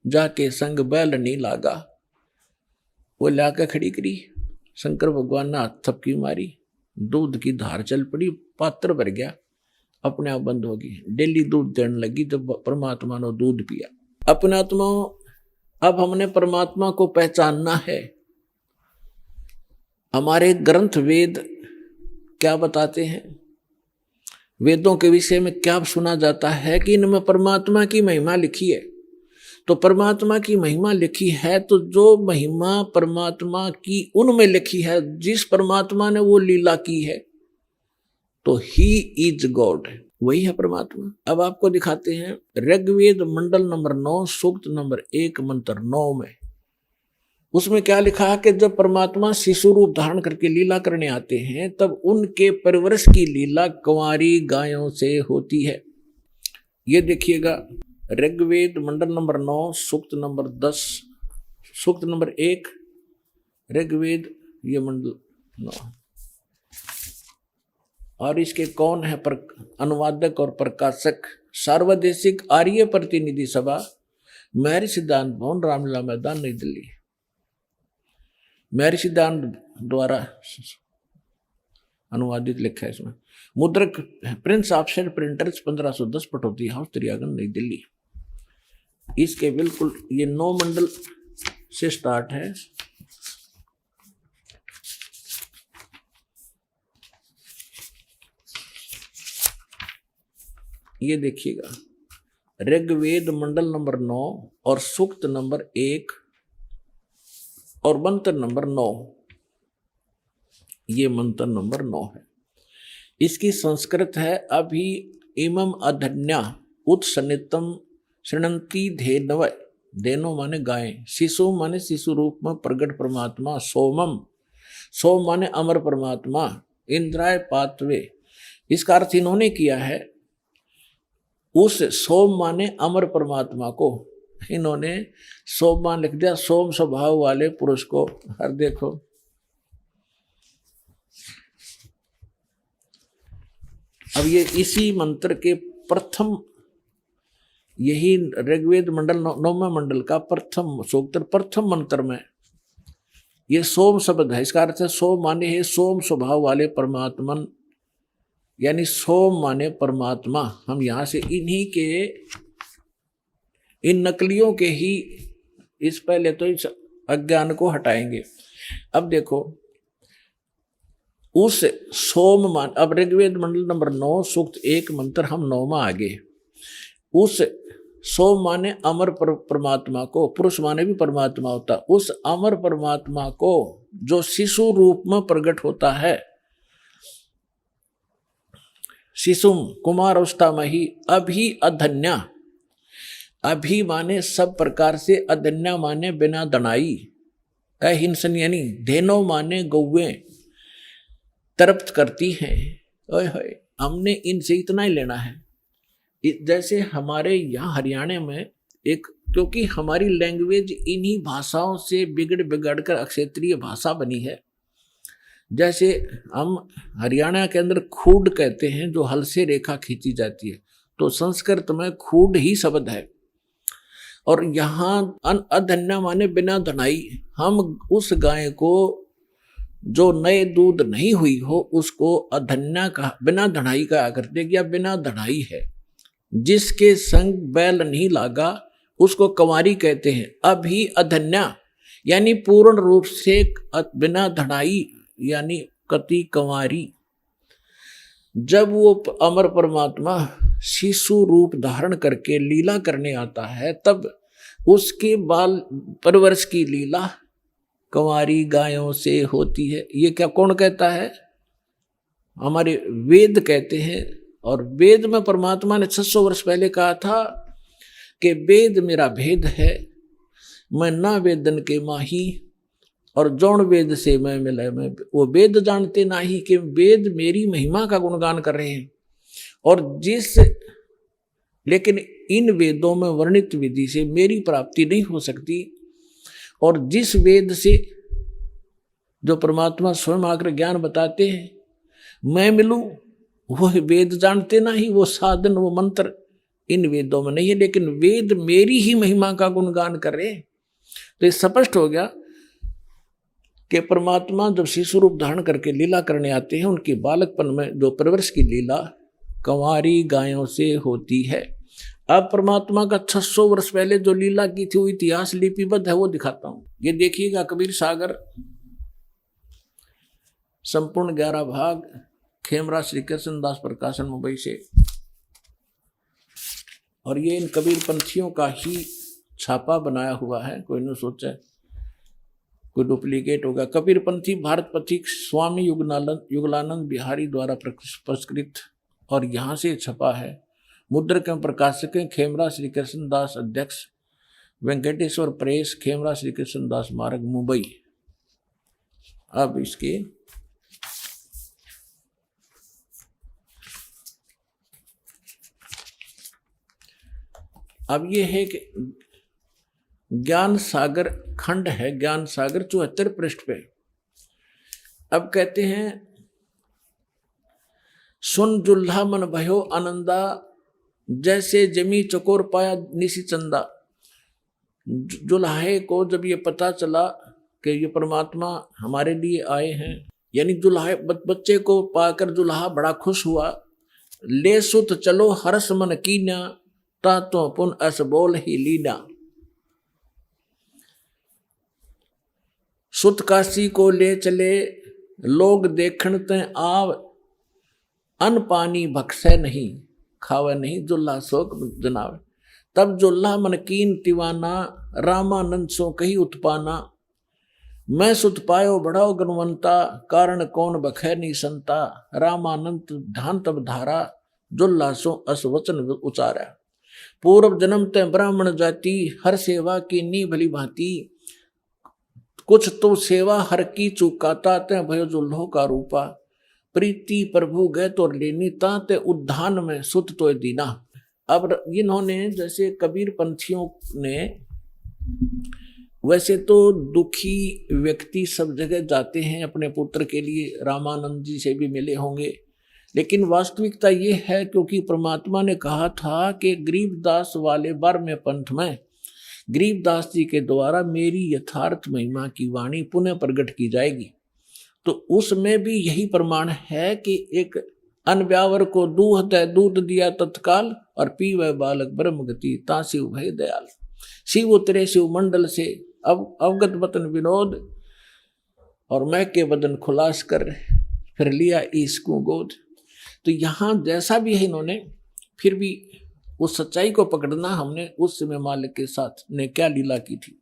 जाके संग बैल नहीं लागा, वो लाके खड़ी करी। शंकर भगवान ने हाथ थपकी मारी, दूध की धार चल पड़ी, पात्र भर गया, अपने आप बंद होगी। डेली दूध देने लगी, जब परमात्मा ने दूध पिया। अपने आत्मा, अब हमने परमात्मा को पहचानना है। हमारे ग्रंथ वेद क्या बताते हैं, वेदों के विषय में क्या सुना जाता है कि इनमें परमात्मा की महिमा लिखी है। तो परमात्मा की महिमा लिखी है, तो जो महिमा परमात्मा की उनमें लिखी है, जिस परमात्मा ने वो लीला की है, तो ही इज गॉड, वही है परमात्मा। अब आपको दिखाते हैं ऋग्वेद मंडल नंबर 9 सूक्त नंबर 1 मंत्र 9 में उसमें क्या लिखा है कि जब परमात्मा शिशु रूप धारण करके लीला करने आते हैं तब उनके परवरिश की लीला कुंवारी गायों से होती है। ये देखिएगा, ऋग्वेद मंडल नंबर 9 सूक्त नंबर 10 सूक्त नंबर 1, ऋग्वेद ये मंडल 9। और इसके कौन है अनुवादक और प्रकाशक? सार्वदेशिक आर्य प्रतिनिधि सभा, महर्षि सिद्धांत भवन, रामलीला मैदान, नई दिल्ली। महर्षि सिद्धांत द्वारा अनुवादित लिखा है इसमें। मुद्रक Prince offset printers 1510 Pataudi house, त्रियागन, नई दिल्ली। इसके बिल्कुल ये 9 मंडल से स्टार्ट है। ये देखिएगा, ऋग्वेद मंडल नंबर 9 और सूक्त नंबर 1 और मंत्र नंबर 9। ये मंत्र नंबर 9 है। इसकी संस्कृत है अभि इमम अधन्या उत्सन्नितम शृणंती धेनव। धेनो माने गाय, शिशु माने शिशु रूप में प्रगट परमात्मा, सोमम सोम माने अमर परमात्मा, इंद्राय पात्वे। इसका अर्थ इन्होंने किया है उस सोम माने अमर परमात्मा को इन्होंने सोम मान लिख दिया, सोम स्वभाव वाले पुरुष को। हर देखो अब ये इसी मंत्र के प्रथम, यही ऋग्वेद मंडल 9वें मंडल का प्रथम सूक्त प्रथम मंत्र में ये सोम शब्द है। इसका अर्थ है सोम माने है सोम स्वभाव वाले परमात्मन, यानी सोम माने परमात्मा। हम यहाँ से इन्हीं के इन नकलियों के ही इस पहले तो इस अज्ञान को हटाएंगे। अब देखो उस सोम मान, अब ऋग्वेद मंडल नंबर 9 सूक्त 1 मंत्र हम 9वां आगे। उस सोम माने अमर परमात्मा को, पुरुष माने भी परमात्मा होता, उस अमर परमात्मा को जो शिशु रूप में प्रकट होता है, शिशुम कुमार अवस्था में ही, अभी अधन्या, अभी माने सब प्रकार से, अधन्या माने बिना दनाई, अहिंसन यानी धेनो माने गौवें तृप्त करती हैं। ओए होए, हमने इनसे इतना ही लेना है। जैसे हमारे यहाँ हरियाणा में एक, क्योंकि हमारी लैंग्वेज इन्हीं भाषाओं से बिगड़ कर क्षेत्रीय भाषा बनी है। जैसे हम हरियाणा के अंदर खूड कहते हैं, जो हल से रेखा खींची जाती है, तो संस्कृत में खूड ही शब्द है। और यहाँ अधन्या माने बिना धनाई, हम उस गाय को जो नए दूध नहीं हुई हो उसको अधन्या का, बिना धनाई का करते, या बिना धनाई है। जिसके संग बैल नहीं लागा उसको कंवारी कहते हैं। अभी अधन्या यानी पूर्ण रूप से बिना धनाई, यानी कति कंवारी। जब वो अमर परमात्मा शिशु रूप धारण करके लीला करने आता है, तब उसके बाल परवरिश की लीला कंवारी गायों से होती है। ये क्या कौन कहता है? हमारे वेद कहते हैं। और वेद में परमात्मा ने 600 वर्ष पहले कहा था कि वेद मेरा भेद है, मैं ना वेदन के माही, और जौन वेद से मैं मिला, मैं वो वेद जानते ना ही कि वेद मेरी महिमा का गुणगान कर रहे हैं। और लेकिन इन वेदों में वर्णित विधि से मेरी प्राप्ति नहीं हो सकती। और जिस वेद से जो परमात्मा स्वयं आकर ज्ञान बताते हैं मैं मिलूं, वह वेद जानते ना ही, वो साधन वो मंत्र इन वेदों में नहीं है, लेकिन वेद मेरी ही महिमा का गुणगान कर रहे हैं। तो ये स्पष्ट हो गया कि परमात्मा जब शिशु रूप धारण करके लीला करने आते हैं, उनकी बालकपन में जो परवरिश की लीला कंवारी गायों से होती है। अब परमात्मा का 600 वर्ष पहले जो लीला की थी वो इतिहास लिपिबद्ध है, वो दिखाता हूं। ये देखिएगा, कबीर सागर संपूर्ण 11 भाग, खेमरा श्री कृष्ण दास प्रकाशन मुंबई से। और ये इन कबीर पंथियों का ही छापा बनाया हुआ है, कोई नहीं सोचा कोई डुप्लीकेट होगा। कबीर पंथी भारत पथिक स्वामी युगलानंद बिहारी द्वारा पुरस्कृत, और यहाँ से छपा है। मुद्रक एवं प्रकाशक खेमरा श्री कृष्ण दास अध्यक्ष, वेंकटेश्वर प्रेस, खेमरा श्री कृष्ण दास मार्ग, मुंबई। अब इसके अब ये है कि ज्ञान सागर खंड है, ज्ञान सागर 74 पृष्ठ पे। अब कहते हैं, सुन जुल्हा मन भयो आनंदा, जैसे जमी चकोर पाया निशी चंदा। जुल्हे को जब ये पता चला कि ये परमात्मा हमारे लिए आए हैं, यानी जुल्हा बच्चे को पाकर जुल्हा बड़ा खुश हुआ। ले सुत चलो हर्ष मन कीना, ता तो पुन अस बोल ही लीना। सुत काशी को ले चले, लोग देखण ते आव, अन्न पानी भक्षय नहीं, खावे नहीं, जुल्हा शोक जनावे। तब जुल्हा मन कीन तिवाना, रामानंद सो कही उत्पाना। मैं सुत पायो बढ़ाओ गुणवंता, कारण कौन बखै नहीं संता। रामानंद ध्यान तब धारा, जुल्हा सो अस वचन उचारा। पूर्व जन्म ते ब्राह्मण जाति, हर सेवा की नी भली भांति। कुछ तो सेवा हर की चुकाता, ते भयो जुल्हो का रूपा। प्रीति प्रभु गए तो लेनी, ताते उद्धान में सुत तो दीना। अब इन्होंने जैसे कबीर पंथियों ने, वैसे तो दुखी व्यक्ति सब जगह जाते हैं अपने पुत्र के लिए, रामानंद जी से भी मिले होंगे, लेकिन वास्तविकता ये है क्योंकि परमात्मा ने कहा था कि गरीबदास वाले बार में पंथ में गरीबदास जी के द्वारा मेरी यथार्थ महिमा की वाणी पुनः प्रकट की जाएगी। तो उसमें भी यही प्रमाण है कि एक अनव्यावर को दूध दिया तत्काल, और पीवे बालक ब्रह्म गति, ता शिव भय दयाल। शिव उतरे शिव मंडल से, अब अवगत वतन विनोद, और मैं के बदन खुलास कर, फिर लिया इसको गोद। तो यहाँ जैसा भी है, इन्होंने फिर भी उस सच्चाई को पकड़ना, हमने उस समय मालिक के साथ ने क्या लीला की थी।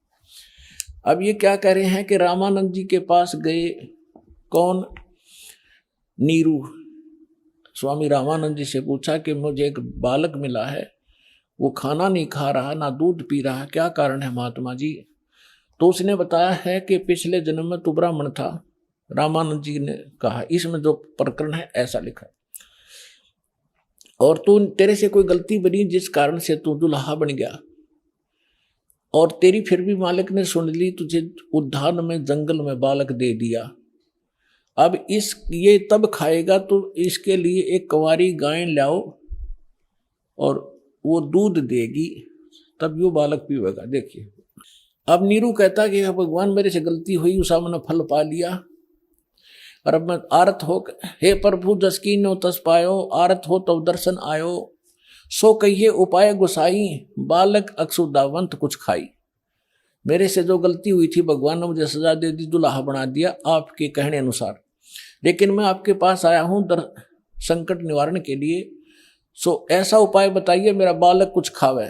अब ये क्या कह रहे हैं कि रामानंद जी के पास गए, कौन? नीरू। स्वामी रामानंद जी से पूछा कि मुझे एक बालक मिला है, वो खाना नहीं खा रहा, ना दूध पी रहा, क्या कारण है महात्मा जी? तो उसने बताया है कि पिछले जन्म में तू ब्राह्मण था। रामानंद जी ने कहा, इसमें जो प्रकरण है ऐसा लिखा है, और तू तेरे से कोई गलती बनी जिस कारण से तू दुल्हा बन गया, और तेरी फिर भी मालिक ने सुन ली, तुझे उद्यान में जंगल में बालक दे दिया। अब ये तब खाएगा तो इसके लिए एक कुंवारी गाय लाओ और वो दूध देगी, तब यो बालक पीवेगा। देखिए, अब नीरू कहता कि भगवान मेरे से गलती हुई, उसा मैंने फल पा लिया, और अब मैं आरत हो, हे प्रभु जस कीन्यो तस पायो, आरत हो तब दर्शन आयो। सो कहिए उपाय गुसाई, बालक अक्षुदावंत कुछ खाई। मेरे से जो गलती हुई थी, भगवान ने मुझे सजा दे दी, दुल्हा बना दिया आपके कहने अनुसार, लेकिन मैं आपके पास आया हूँ संकट निवारण के लिए। सो ऐसा उपाय बताइए मेरा बालक कुछ खावे।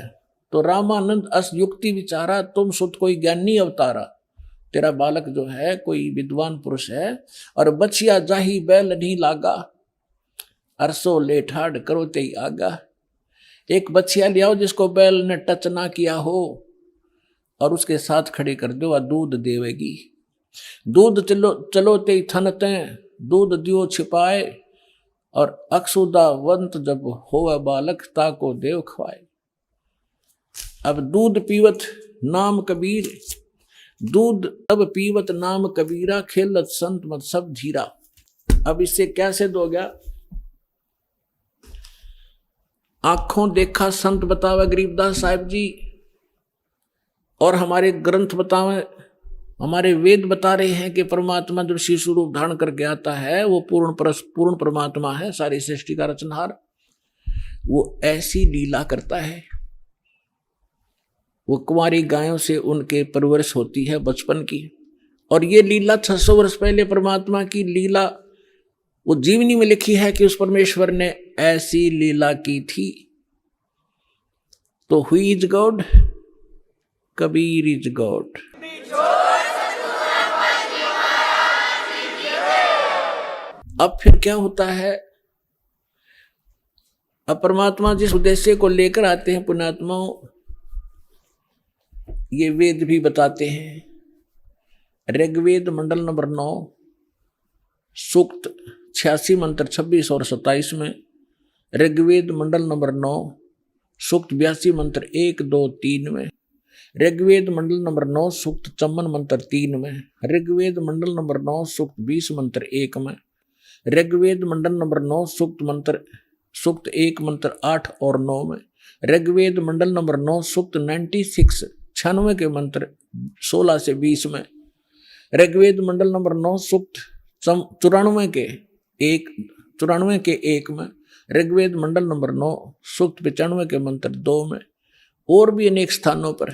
तो रामानंद अस युक्ति विचारा, तुम सुत कोई ज्ञानी अवतारा। तेरा बालक जो है कोई विद्वान पुरुष है, और बचिया जाही बैल नहीं लागा, अरसो ले ठाड़ करो ते आगा। एक बचिया ले आओ जिसको बैल ने टच ना किया हो, और उसके साथ खड़े कर दो, और दूध देवेगी। दूध चलो ते थनते, दूध दियो छिपाए, और अक्षुदावंत जब होवे बालक, ताको देव खवाए। अब दूध पीवत नाम कबीर, दूध तब पीवत नाम कबीरा, खेलत संत मत सब धीरा। अब इससे क्या सिद्ध हो गया? आंखों देखा संत बतावे गरीबदास साहिब जी, और हमारे ग्रंथ बतावे, हमारे वेद बता रहे हैं कि परमात्मा जब शिशु रूप धारण करके आता है, वो पूर्ण परमात्मा है, सारी सृष्टि का रचनहार। वो ऐसी लीला करता है, वो कुंवारी गायों से उनके परवरिश होती है बचपन की, और ये लीला 600 वर्ष पहले परमात्मा की लीला वो जीवनी में लिखी है कि उस परमेश्वर ने ऐसी लीला की थी। तो हुई is God, Kabir is God. अब फिर क्या होता है? अब परमात्मा जिस उद्देश्य को लेकर आते हैं पुण्यात्माओं, ये वेद भी बताते हैं। ऋग्वेद मंडल नंबर 9 सूक्त 86 मंत्र 26 और 27 में, ऋग्वेद मंडल नंबर 9 सूक्त 82 मंत्र 1, 2, 3 में, ऋग्वेद मंडल नंबर 9 सूक्त 54 मंत्र 3 में, ऋग्वेद मंडल नंबर 9 सूक्त 20 मंत्र 1 में, ऋग्वेद मंडल नंबर 9 सूक्त 1 मंत्र 8 और 9 में, ऋग्वेद मंडल नंबर 9 सूक्त 96 के मंत्र 16 से 20 में, ऋग्वेद मंडल नंबर 9 सूक्त 94 के 1 में, ऋग्वेद मंडल नंबर 9 सूक्त 95 के मंत्र 2 में, और भी अनेक स्थानों पर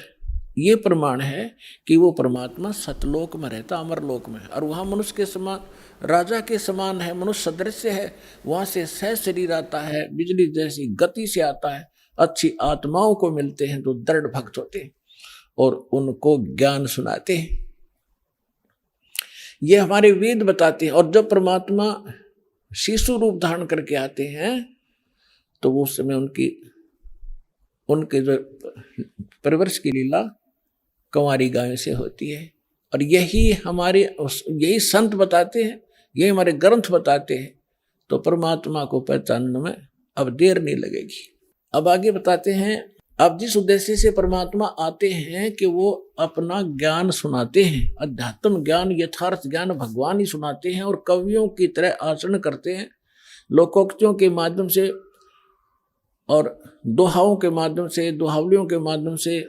ये प्रमाण है कि वो परमात्मा सतलोक में रहता, अमरलोक में, और वहाँ मनुष्य के समान, राजा के समान है, मनुष्य सदृश्य है, वहाँ से सह शरीर आता है, बिजली जैसी गति से आता है, अच्छी आत्माओं को मिलते हैं जो दृढ़ भक्त होते हैं और उनको ज्ञान सुनाते हैं। ये हमारे वेद बताते हैं। और जब परमात्मा शिशु रूप धारण करके आते हैं तो वो उस समय उनके जो परवरिश की लीला कंवारी गाय से होती है। और यही संत बताते हैं, यही हमारे ग्रंथ बताते हैं। तो परमात्मा को पहचानने में अब देर नहीं लगेगी। अब आगे बताते हैं, अब जिस उद्देश्य से परमात्मा आते हैं कि वो अपना ज्ञान सुनाते हैं, अध्यात्म ज्ञान, यथार्थ ज्ञान भगवान ही सुनाते हैं, और कवियों की तरह आचरण करते हैं, लोकोक्तियों के माध्यम से और दोहाओं के माध्यम से, दोहावलियों के माध्यम से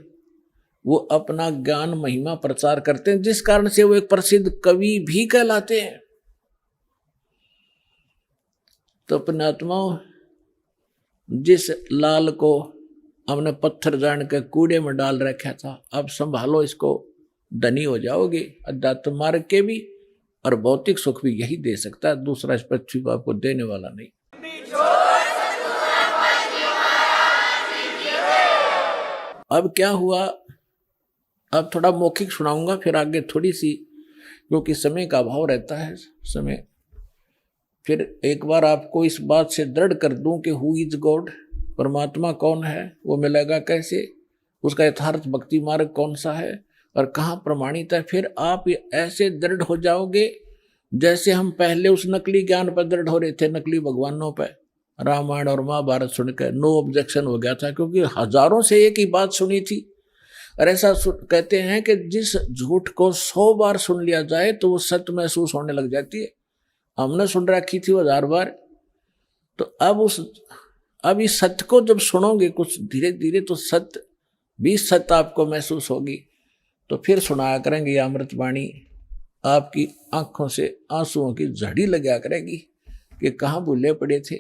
वो अपना ज्ञान महिमा प्रचार करते हैं, जिस कारण से वो एक प्रसिद्ध कवि भी कहलाते हैं। तो पुण्यात्मा, जिस लाल को हमने पत्थर जान के कूड़े में डाल रखा था, अब संभालो इसको, धनी हो जाओगे। अध्यात्म मार्ग के भी और भौतिक सुख भी यही दे सकता है, दूसरा इस पृथ्वी पर आपको देने वाला नहीं। अब क्या हुआ, अब थोड़ा मौखिक सुनाऊंगा, फिर आगे थोड़ी सी, क्योंकि समय का अभाव रहता है, समय। फिर एक बार आपको इस बात से दृढ़ कर दूं कि हु इज गॉड, परमात्मा कौन है, वो मिलेगा कैसे, उसका यथार्थ भक्ति मार्ग कौन सा है और कहाँ प्रमाणित है। फिर आप ऐसे दृढ़ हो जाओगे जैसे हम पहले उस नकली ज्ञान पर दृढ़ हो रहे थे, नकली भगवानों पर। रामायण और महाभारत सुनकर नो ऑब्जेक्शन हो गया था, क्योंकि हजारों से एक ही बात सुनी थी। और ऐसा कहते हैं कि जिस झूठ को 100 बार सुन लिया जाए तो वो सत्य महसूस होने लग जाती है। हमने सुन रखी थी 1000 बार, तो अब इस सत्य को जब सुनोगे कुछ धीरे धीरे, तो सत्य भी सत्य आपको महसूस होगी। तो फिर सुनाया करेंगे ये अमृतवाणी, आपकी आंखों से आंसुओं की झड़ी लगा करेगी कि कहाँ भूले पड़े थे,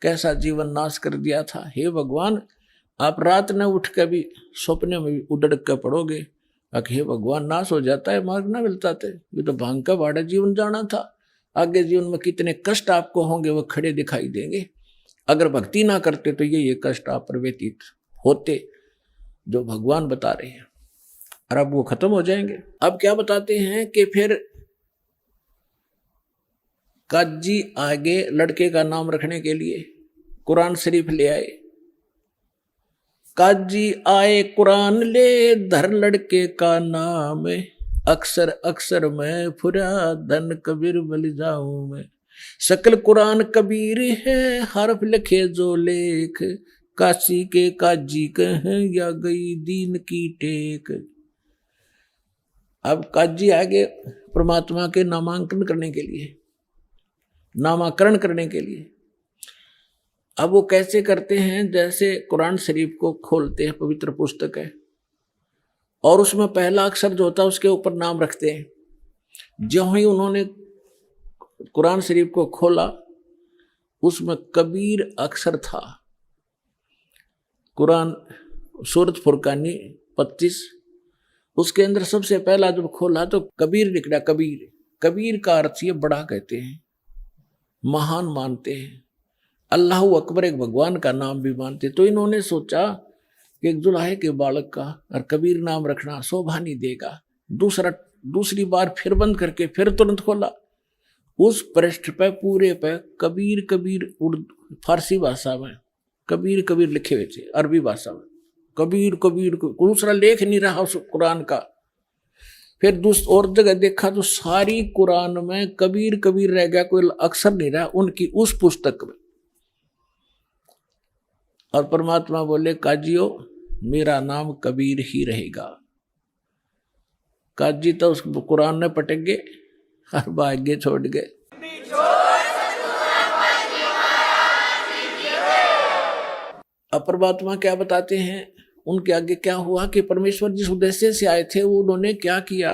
कैसा जीवन नाश कर दिया था। हे भगवान, आप रात न उठ के भी सपने में भी उड़क के पड़ोगे, हे भगवान, नाश हो जाता है, मार्ग ना मिलता थे, ये तो भांग का बाड़ा जीवन जाना था। आगे जीवन में कितने कष्ट आपको होंगे वो खड़े दिखाई देंगे। अगर भक्ति ना करते तो ये कष्ट आप पर व्यतीत होते जो भगवान बता रहे हैं, और अब वो खत्म हो जाएंगे। अब क्या बताते हैं कि फिर काजी आगे लड़के का नाम रखने के लिए कुरान शरीफ ले आए। काजी आए कुरान ले, धर लड़के का नाम, अक्सर अक्सर मैं फुरा धन कबीर बल जाऊं मैं। शकल कुरान कबीर है, हरफ लिखे जो लेख, काशी के काजी कहें या गई दीन की टेक। अब काजी आगे परमात्मा के नामांकन करने के लिए, नामाकरण करने के लिए। अब वो कैसे करते हैं, जैसे कुरान शरीफ को खोलते हैं, पवित्र पुस्तक है, और उसमें पहला अक्षर जो होता है उसके ऊपर नाम रखते हैं। जो ही उन्होंने कुरान शरीफ को खोला, उसमें कबीर अक्षर था। कुरान सूरत फुरकानी 25, उसके अंदर सबसे पहला जब खोला तो कबीर निकला। कबीर का अर्थ ये बड़ा कहते हैं, महान मानते हैं, अल्लाह अकबर एक भगवान का नाम भी मानते। तो इन्होंने सोचा कि एक जुलाहे के बालक का और कबीर नाम रखना शोभा नहीं देगा। दूसरी बार फिर बंद करके फिर तुरंत खोला, उस पृष्ठ पे पूरे पे कबीर उर्दू फारसी भाषा में कबीर लिखे हुए थे, अरबी भाषा में कबीर कबीर दूसरा लेख नहीं रहा उस कुरान का। फिर दूसरी और जगह देखा तो सारी कुरान में कबीर कबीर रह गया, कोई अक्षर नहीं रहा उनकी उस पुस्तक में। और परमात्मा बोले काजियो मेरा नाम कबीर ही रहेगा। काजी तो उस कुरान में पटक गए और भाग्य छोड़ गए। अब परमात्मा क्या बताते हैं, उनके आगे क्या हुआ कि परमेश्वर जिस उद्देश्य से आए थे वो उन्होंने क्या किया।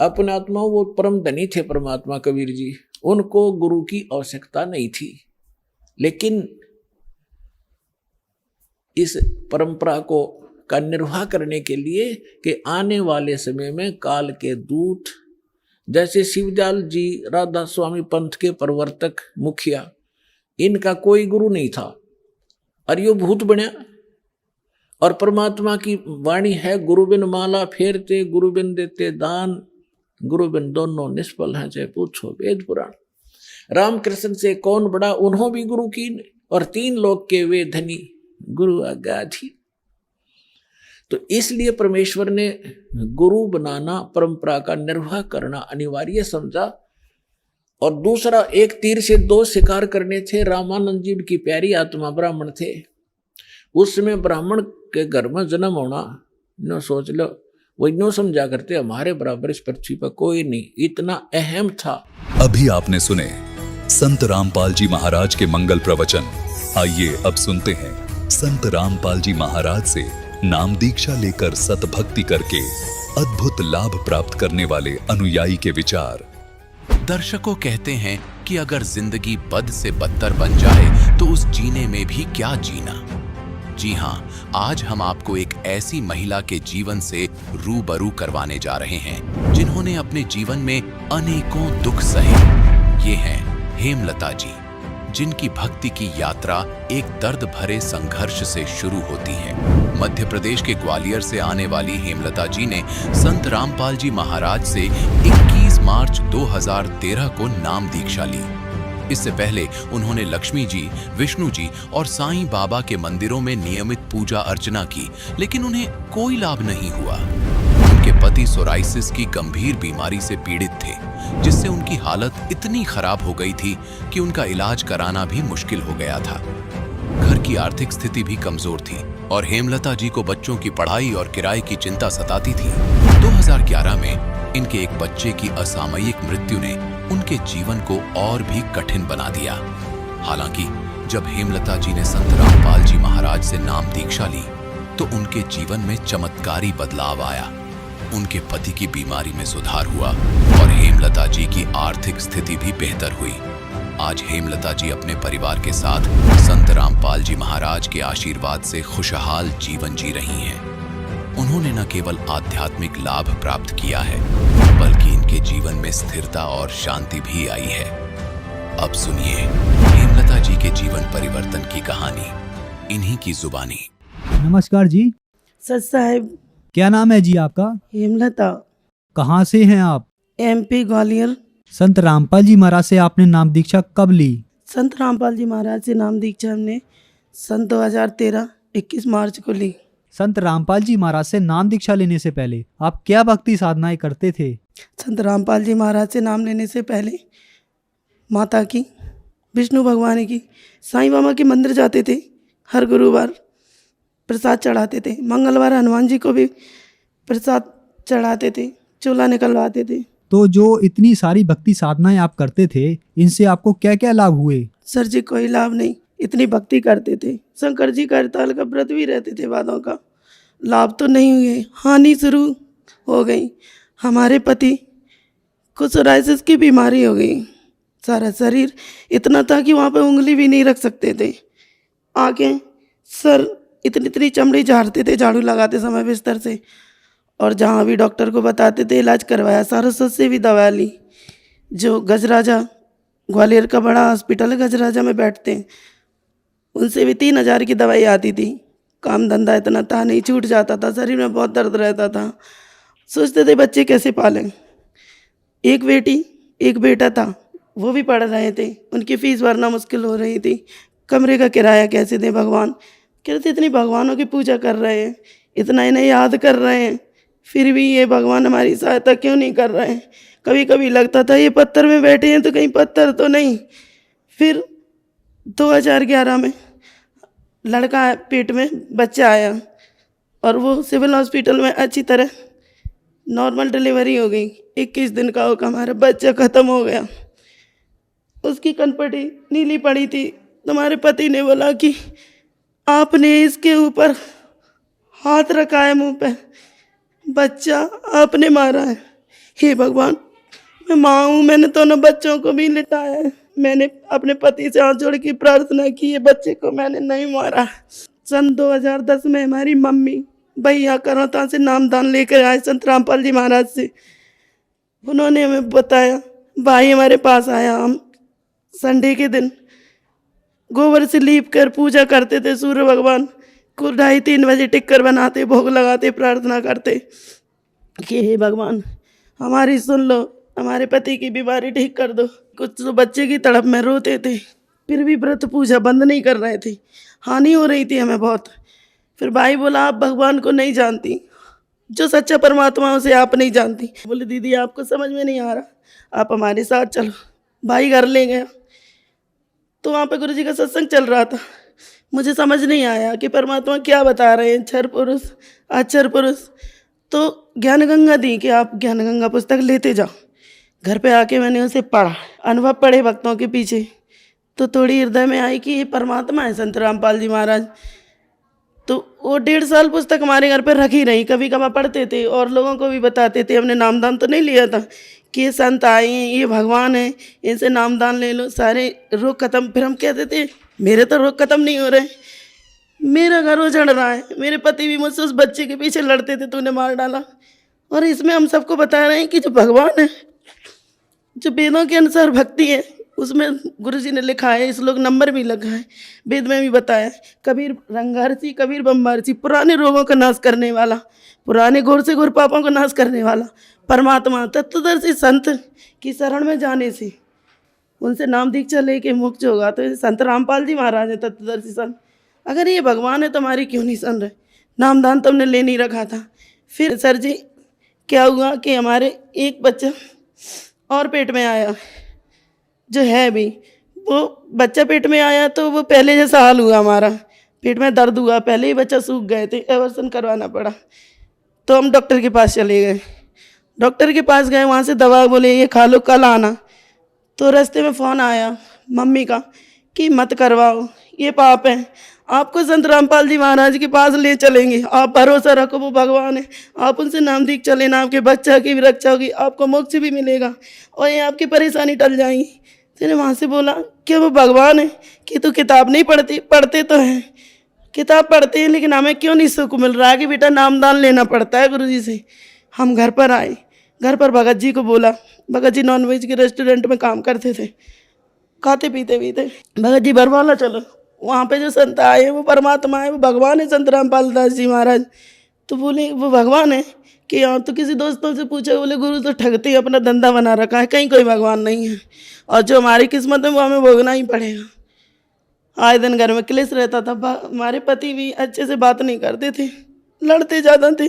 अपने आत्मा वो परम धनी थे परमात्मा कबीर जी, उनको गुरु की आवश्यकता नहीं थी, लेकिन इस परंपरा को का निर्वाह करने के लिए कि आने वाले समय में काल के दूत जैसे शिवदयाल जी राधा स्वामी पंथ के प्रवर्तक मुखिया, इनका कोई गुरु नहीं था और यो भूत बना। और परमात्मा की वाणी है, गुरु बिन माला फेरते गुरु बिन देते दान, गुरु बिन दोनों निष्फल हैं चाहे पूछो वेद पुराण। रामकृष्ण से कौन बड़ा, उन्हों भी गुरु की, और 3 लोक के वे धनी गुरु आगाधी। तो इसलिए परमेश्वर ने गुरु बनाना, परंपरा का निर्वाह करना अनिवार्य समझा। और दूसरा, एक तीर से 2 शिकार करने थे। रामानंद जी की प्यारी आत्मा ब्राह्मण थे, उस समय ब्राह्मण के घर में जन्म होना न सोच लो, वो नो समझा करते हमारे बराबर इस पृथ्वी पर कोई नहीं, इतना अहम था। अभी आपने सुने संत रामपाल जी महाराज के मंगल प्रवचन। आइए अब सुनते हैं संत रामपाल जी महाराज से नाम दीक्षा लेकर सतभक्ति करके अद्भुत लाभ प्राप्त करने वाले अनुयायी के विचार। दर्शकों कहते हैं कि अगर जिंदगी बद से बदतर बन जाए तो उस जीने में भी क्या जीना। जी हाँ, आज हम आपको एक ऐसी महिला के जीवन से रूबरू करवाने जा रहे हैं जिन्होंने अपने जीवन में अनेकों दुख सहे। ये हैं हेमलता जी, जिनकी भक्ति की यात्रा एक दर्द भरे संघर्ष से शुरू होती है। मध्य प्रदेश के ग्वालियर से आने वाली हेमलता जी ने संत रामपाल जी महाराज से 21 मार्च 2013 को नाम दीक्षा ली। इससे पहले उन्होंने लक्ष्मी जी, विष्णु जी और साईं बाबा के मंदिरों में नियमित पूजा अर्चना की, लेकिन उन्हें कोई लाभ नहीं हुआ। उनके पति सोराइसिस की गंभीर बीमारी से पीड़ित थे, जिससे उनकी हालत इतनी खराब हो गई थी कि उनका इलाज कराना भी मुश्किल हो गया था। घर की आर्थिक स्थिति भी कमजोर थी और हेमलता जी को बच्चों की पढ़ाई और किराए की चिंता सताती थी। 2011 में इनके एक बच्चे की असामयिक मृत्यु ने उनके जीवन को और भी कठिन बना दिया। हालांकि जब हेमलता जी ने संत रामपाल जी महाराज से नाम दीक्षा ली तो उनके जीवन में चमत्कारी बदलाव आया। उनके पति की बीमारी में सुधार हुआ और हेमलता जी की आर्थिक स्थिति भी बेहतर हुई। आज हेमलता जी अपने परिवार के साथ संत रामपाल जी महाराज के आशीर्वाद से खुशहाल जीवन जी रही हैं। उन्होंने न केवल आध्यात्मिक लाभ प्राप्त किया है, बल्कि इनके जीवन में स्थिरता और शांति भी आई है। अब सुनिए हेमलता जी के जीवन परिवर्तन की कहानी इन्हीं की जुबानी। नमस्कार जी। सच साहब। क्या नाम है जी आपका? हेमलता। कहाँ से हैं आप? MP ग्वालियर। संत रामपाल जी महाराज से आपने नाम दीक्षा कब ली? संत रामपाल जी महाराज से नाम दीक्षा हमने सन 2013 21 मार्च को ली। संत रामपाल जी महाराज से नाम दीक्षा लेने से पहले आप क्या भक्ति साधनाएं करते थे? संत रामपाल जी महाराज से नाम लेने से पहले माता की, विष्णु भगवान की, साईं बाबा के मंदिर जाते थे, हर गुरुवार प्रसाद चढ़ाते थे, मंगलवार हनुमान जी को भी प्रसाद चढ़ाते थे, चूल्हा निकलवाते थे। तो जो इतनी सारी भक्ति साधनाएं आप करते थे, इनसे आपको क्या क्या लाभ हुए? सर जी कोई लाभ नहीं, इतनी भक्ति करते थे। शंकर जी का हड़ताल का व्रत भी रहते थे, वादों का लाभ तो नहीं हुए, हानि शुरू हो गई। हमारे पति को सोराइसिस की बीमारी हो गई, सारा शरीर इतना था कि वहाँ पे उंगली भी नहीं रख सकते थे। आंखें, सर, इतनी इतनी चमड़ी झाड़ते थे झाड़ू लगाते समय बिस्तर से। और जहाँ भी डॉक्टर को बताते थे इलाज करवाया, सारस्वत से भी दवा ली। जो गजराजा ग्वालियर का बड़ा हॉस्पिटल है, गजराजा में बैठते हैं, उनसे भी 3000 की दवाई आती थी। काम धंधा इतना था नहीं, छूट जाता था, शरीर में बहुत दर्द रहता था। सोचते थे बच्चे कैसे पालें। एक बेटी एक बेटा था, वो भी पढ़ रहे थे, उनकी फीस भरना मुश्किल हो रही थी। कमरे का किराया कैसे दें भगवान, कहते इतनी भगवानों की पूजा कर रहे हैं, इतना इन्हें याद कर रहे हैं, फिर भी ये भगवान हमारी सहायता क्यों नहीं कर रहे हैं। कभी कभी लगता था ये पत्थर में बैठे हैं तो कहीं पत्थर तो नहीं। फिर 2011 में लड़का पेट में बच्चा आया और वो सिविल हॉस्पिटल में अच्छी तरह नॉर्मल डिलीवरी हो गई। 21 दिन का होकर हमारा बच्चा ख़त्म हो गया। उसकी कनपटी नीली पड़ी थी। तुम्हारे पति ने बोला कि आपने इसके ऊपर हाथ रखा है मुंह पे, बच्चा आपने मारा है। हे भगवान, मैं माँ हूँ, मैंने दोनों बच्चों को भी लिटाया है। मैंने अपने पति से हाथ जोड़ के प्रार्थना की, ये बच्चे को मैंने नहीं मारा। सन 2010 में हमारी मम्मी भैया करौता से नामदान लेकर आए संत रामपाल जी महाराज से। उन्होंने हमें बताया, भाई हमारे पास आया। हम संडे के दिन गोबर से लीप कर पूजा करते थे। सूर्य भगवान को 2:30-3 बजे टिक्कर बनाते, भोग लगाते, प्रार्थना करते कि हे भगवान हमारी सुन लो, हमारे पति की बीमारी ठीक कर दो। कुछ तो बच्चे की तड़प में रोते थे, फिर भी व्रत पूजा बंद नहीं कर रहे थे। हानि हो रही थी हमें बहुत। फिर भाई बोला आप भगवान को नहीं जानती, जो सच्चा परमात्मा उसे आप नहीं जानती। बोले दीदी आपको समझ में नहीं आ रहा, आप हमारे साथ चलो। भाई घर ले गया तो वहाँ पे गुरुजी का सत्संग चल रहा था। मुझे समझ नहीं आया कि परमात्मा क्या बता रहे हैं, क्षर पुरुष अक्षर पुरुष। तो ज्ञान गंगा दी कि आप ज्ञान गंगा पुस्तक लेते जाओ। घर पे आके मैंने उसे पढ़ा, अनुभव पढ़े भक्तों के पीछे, तो थोड़ी हृदय में आई कि ये परमात्मा है संत रामपाल जी महाराज। तो वो 1.5 साल पुस्तक हमारे घर पे रखी रही। कभी कभार पढ़ते थे और लोगों को भी बताते थे। हमने नामदान तो नहीं लिया था कि ये संत आए हैं, ये भगवान है, इनसे नामदान ले लो, सारे रोग खत्म। फिर हम कहते थे मेरे तो रोग खत्म नहीं हो रहे, मेरा घर उजड़ रहा है, मेरे पति भी मुझसे उस बच्चे के पीछे लड़ते थे, तूने मार डाला। और इसमें हम सबको बता रहे हैं कि जो भगवान है, जो वेदों के अनुसार भक्ति है, उसमें गुरुजी ने लिखा है, इस लोग नंबर भी लगा है, वेद में भी बताया। कबीर रंगारसी, कबीर बम्बारसी, पुराने रोगों का नाश करने वाला, पुराने घोर से घोर पापों का नाश करने वाला परमात्मा तत्वदर्शी संत की शरण में जाने से उनसे नाम दीक्षा लेके मुक्त होगा। तो संत रामपाल जी महाराज है तत्वदर्शी संत। अगर ये भगवान है तो हमारी क्यों नहीं सुन रहे? नामदान तुमने ले नहीं रखा था। फिर सर जी क्या हुआ कि हमारे एक बच्चा और पेट में आया, जो है भी वो बच्चा पेट में आया तो वो पहले जैसा हाल हुआ, हमारा पेट में दर्द हुआ, पहले ही बच्चा सूख गए थे, एवर्सन करवाना पड़ा। तो हम डॉक्टर के पास चले गए। डॉक्टर के पास गए, वहाँ से दवा बोले ये खा लो, कल आना। तो रास्ते में फ़ोन आया मम्मी का कि मत करवाओ, ये पाप है, आपको संत रामपाल जी महाराज के पास ले चलेंगे, आप भरोसा रखो, वो भगवान है, आप उनसे नाम दीक्षा लेना, आपके बच्चा की भी रक्षा होगी, आपको मोक्ष भी मिलेगा और ये आपकी परेशानी टल जाएगी। मैंने वहाँ से बोला क्या वो भगवान है कि तू किताब नहीं पढ़ती? पढ़ते तो हैं, किताब पढ़ते हैं, लेकिन हमें क्यों नहीं सुख मिल रहा है कि बेटा नामदान लेना पड़ता है गुरुजी से। हम घर पर आए, घर पर भगत जी को बोला। भगत जी नॉनवेज के रेस्टोरेंट में काम करते थे, खाते पीते भी थे। भगत जी बरवाला चलो, वहाँ पे जो संत आए हैं वो परमात्मा है, वो भगवान है संत रामपाल दास जी महाराज। तो बोले वो भगवान है कि हाँ। तो किसी दोस्तों से पूछा, बोले गुरु तो ठगते हैं, अपना धंधा बना रखा है, कहीं कोई भगवान नहीं है, और जो हमारी किस्मत है वो हमें भोगना ही पड़ेगा। आए दिन घर में क्लेश रहता था। हमारे पति भी अच्छे से बात नहीं करते थे, लड़ते ज़्यादा थे।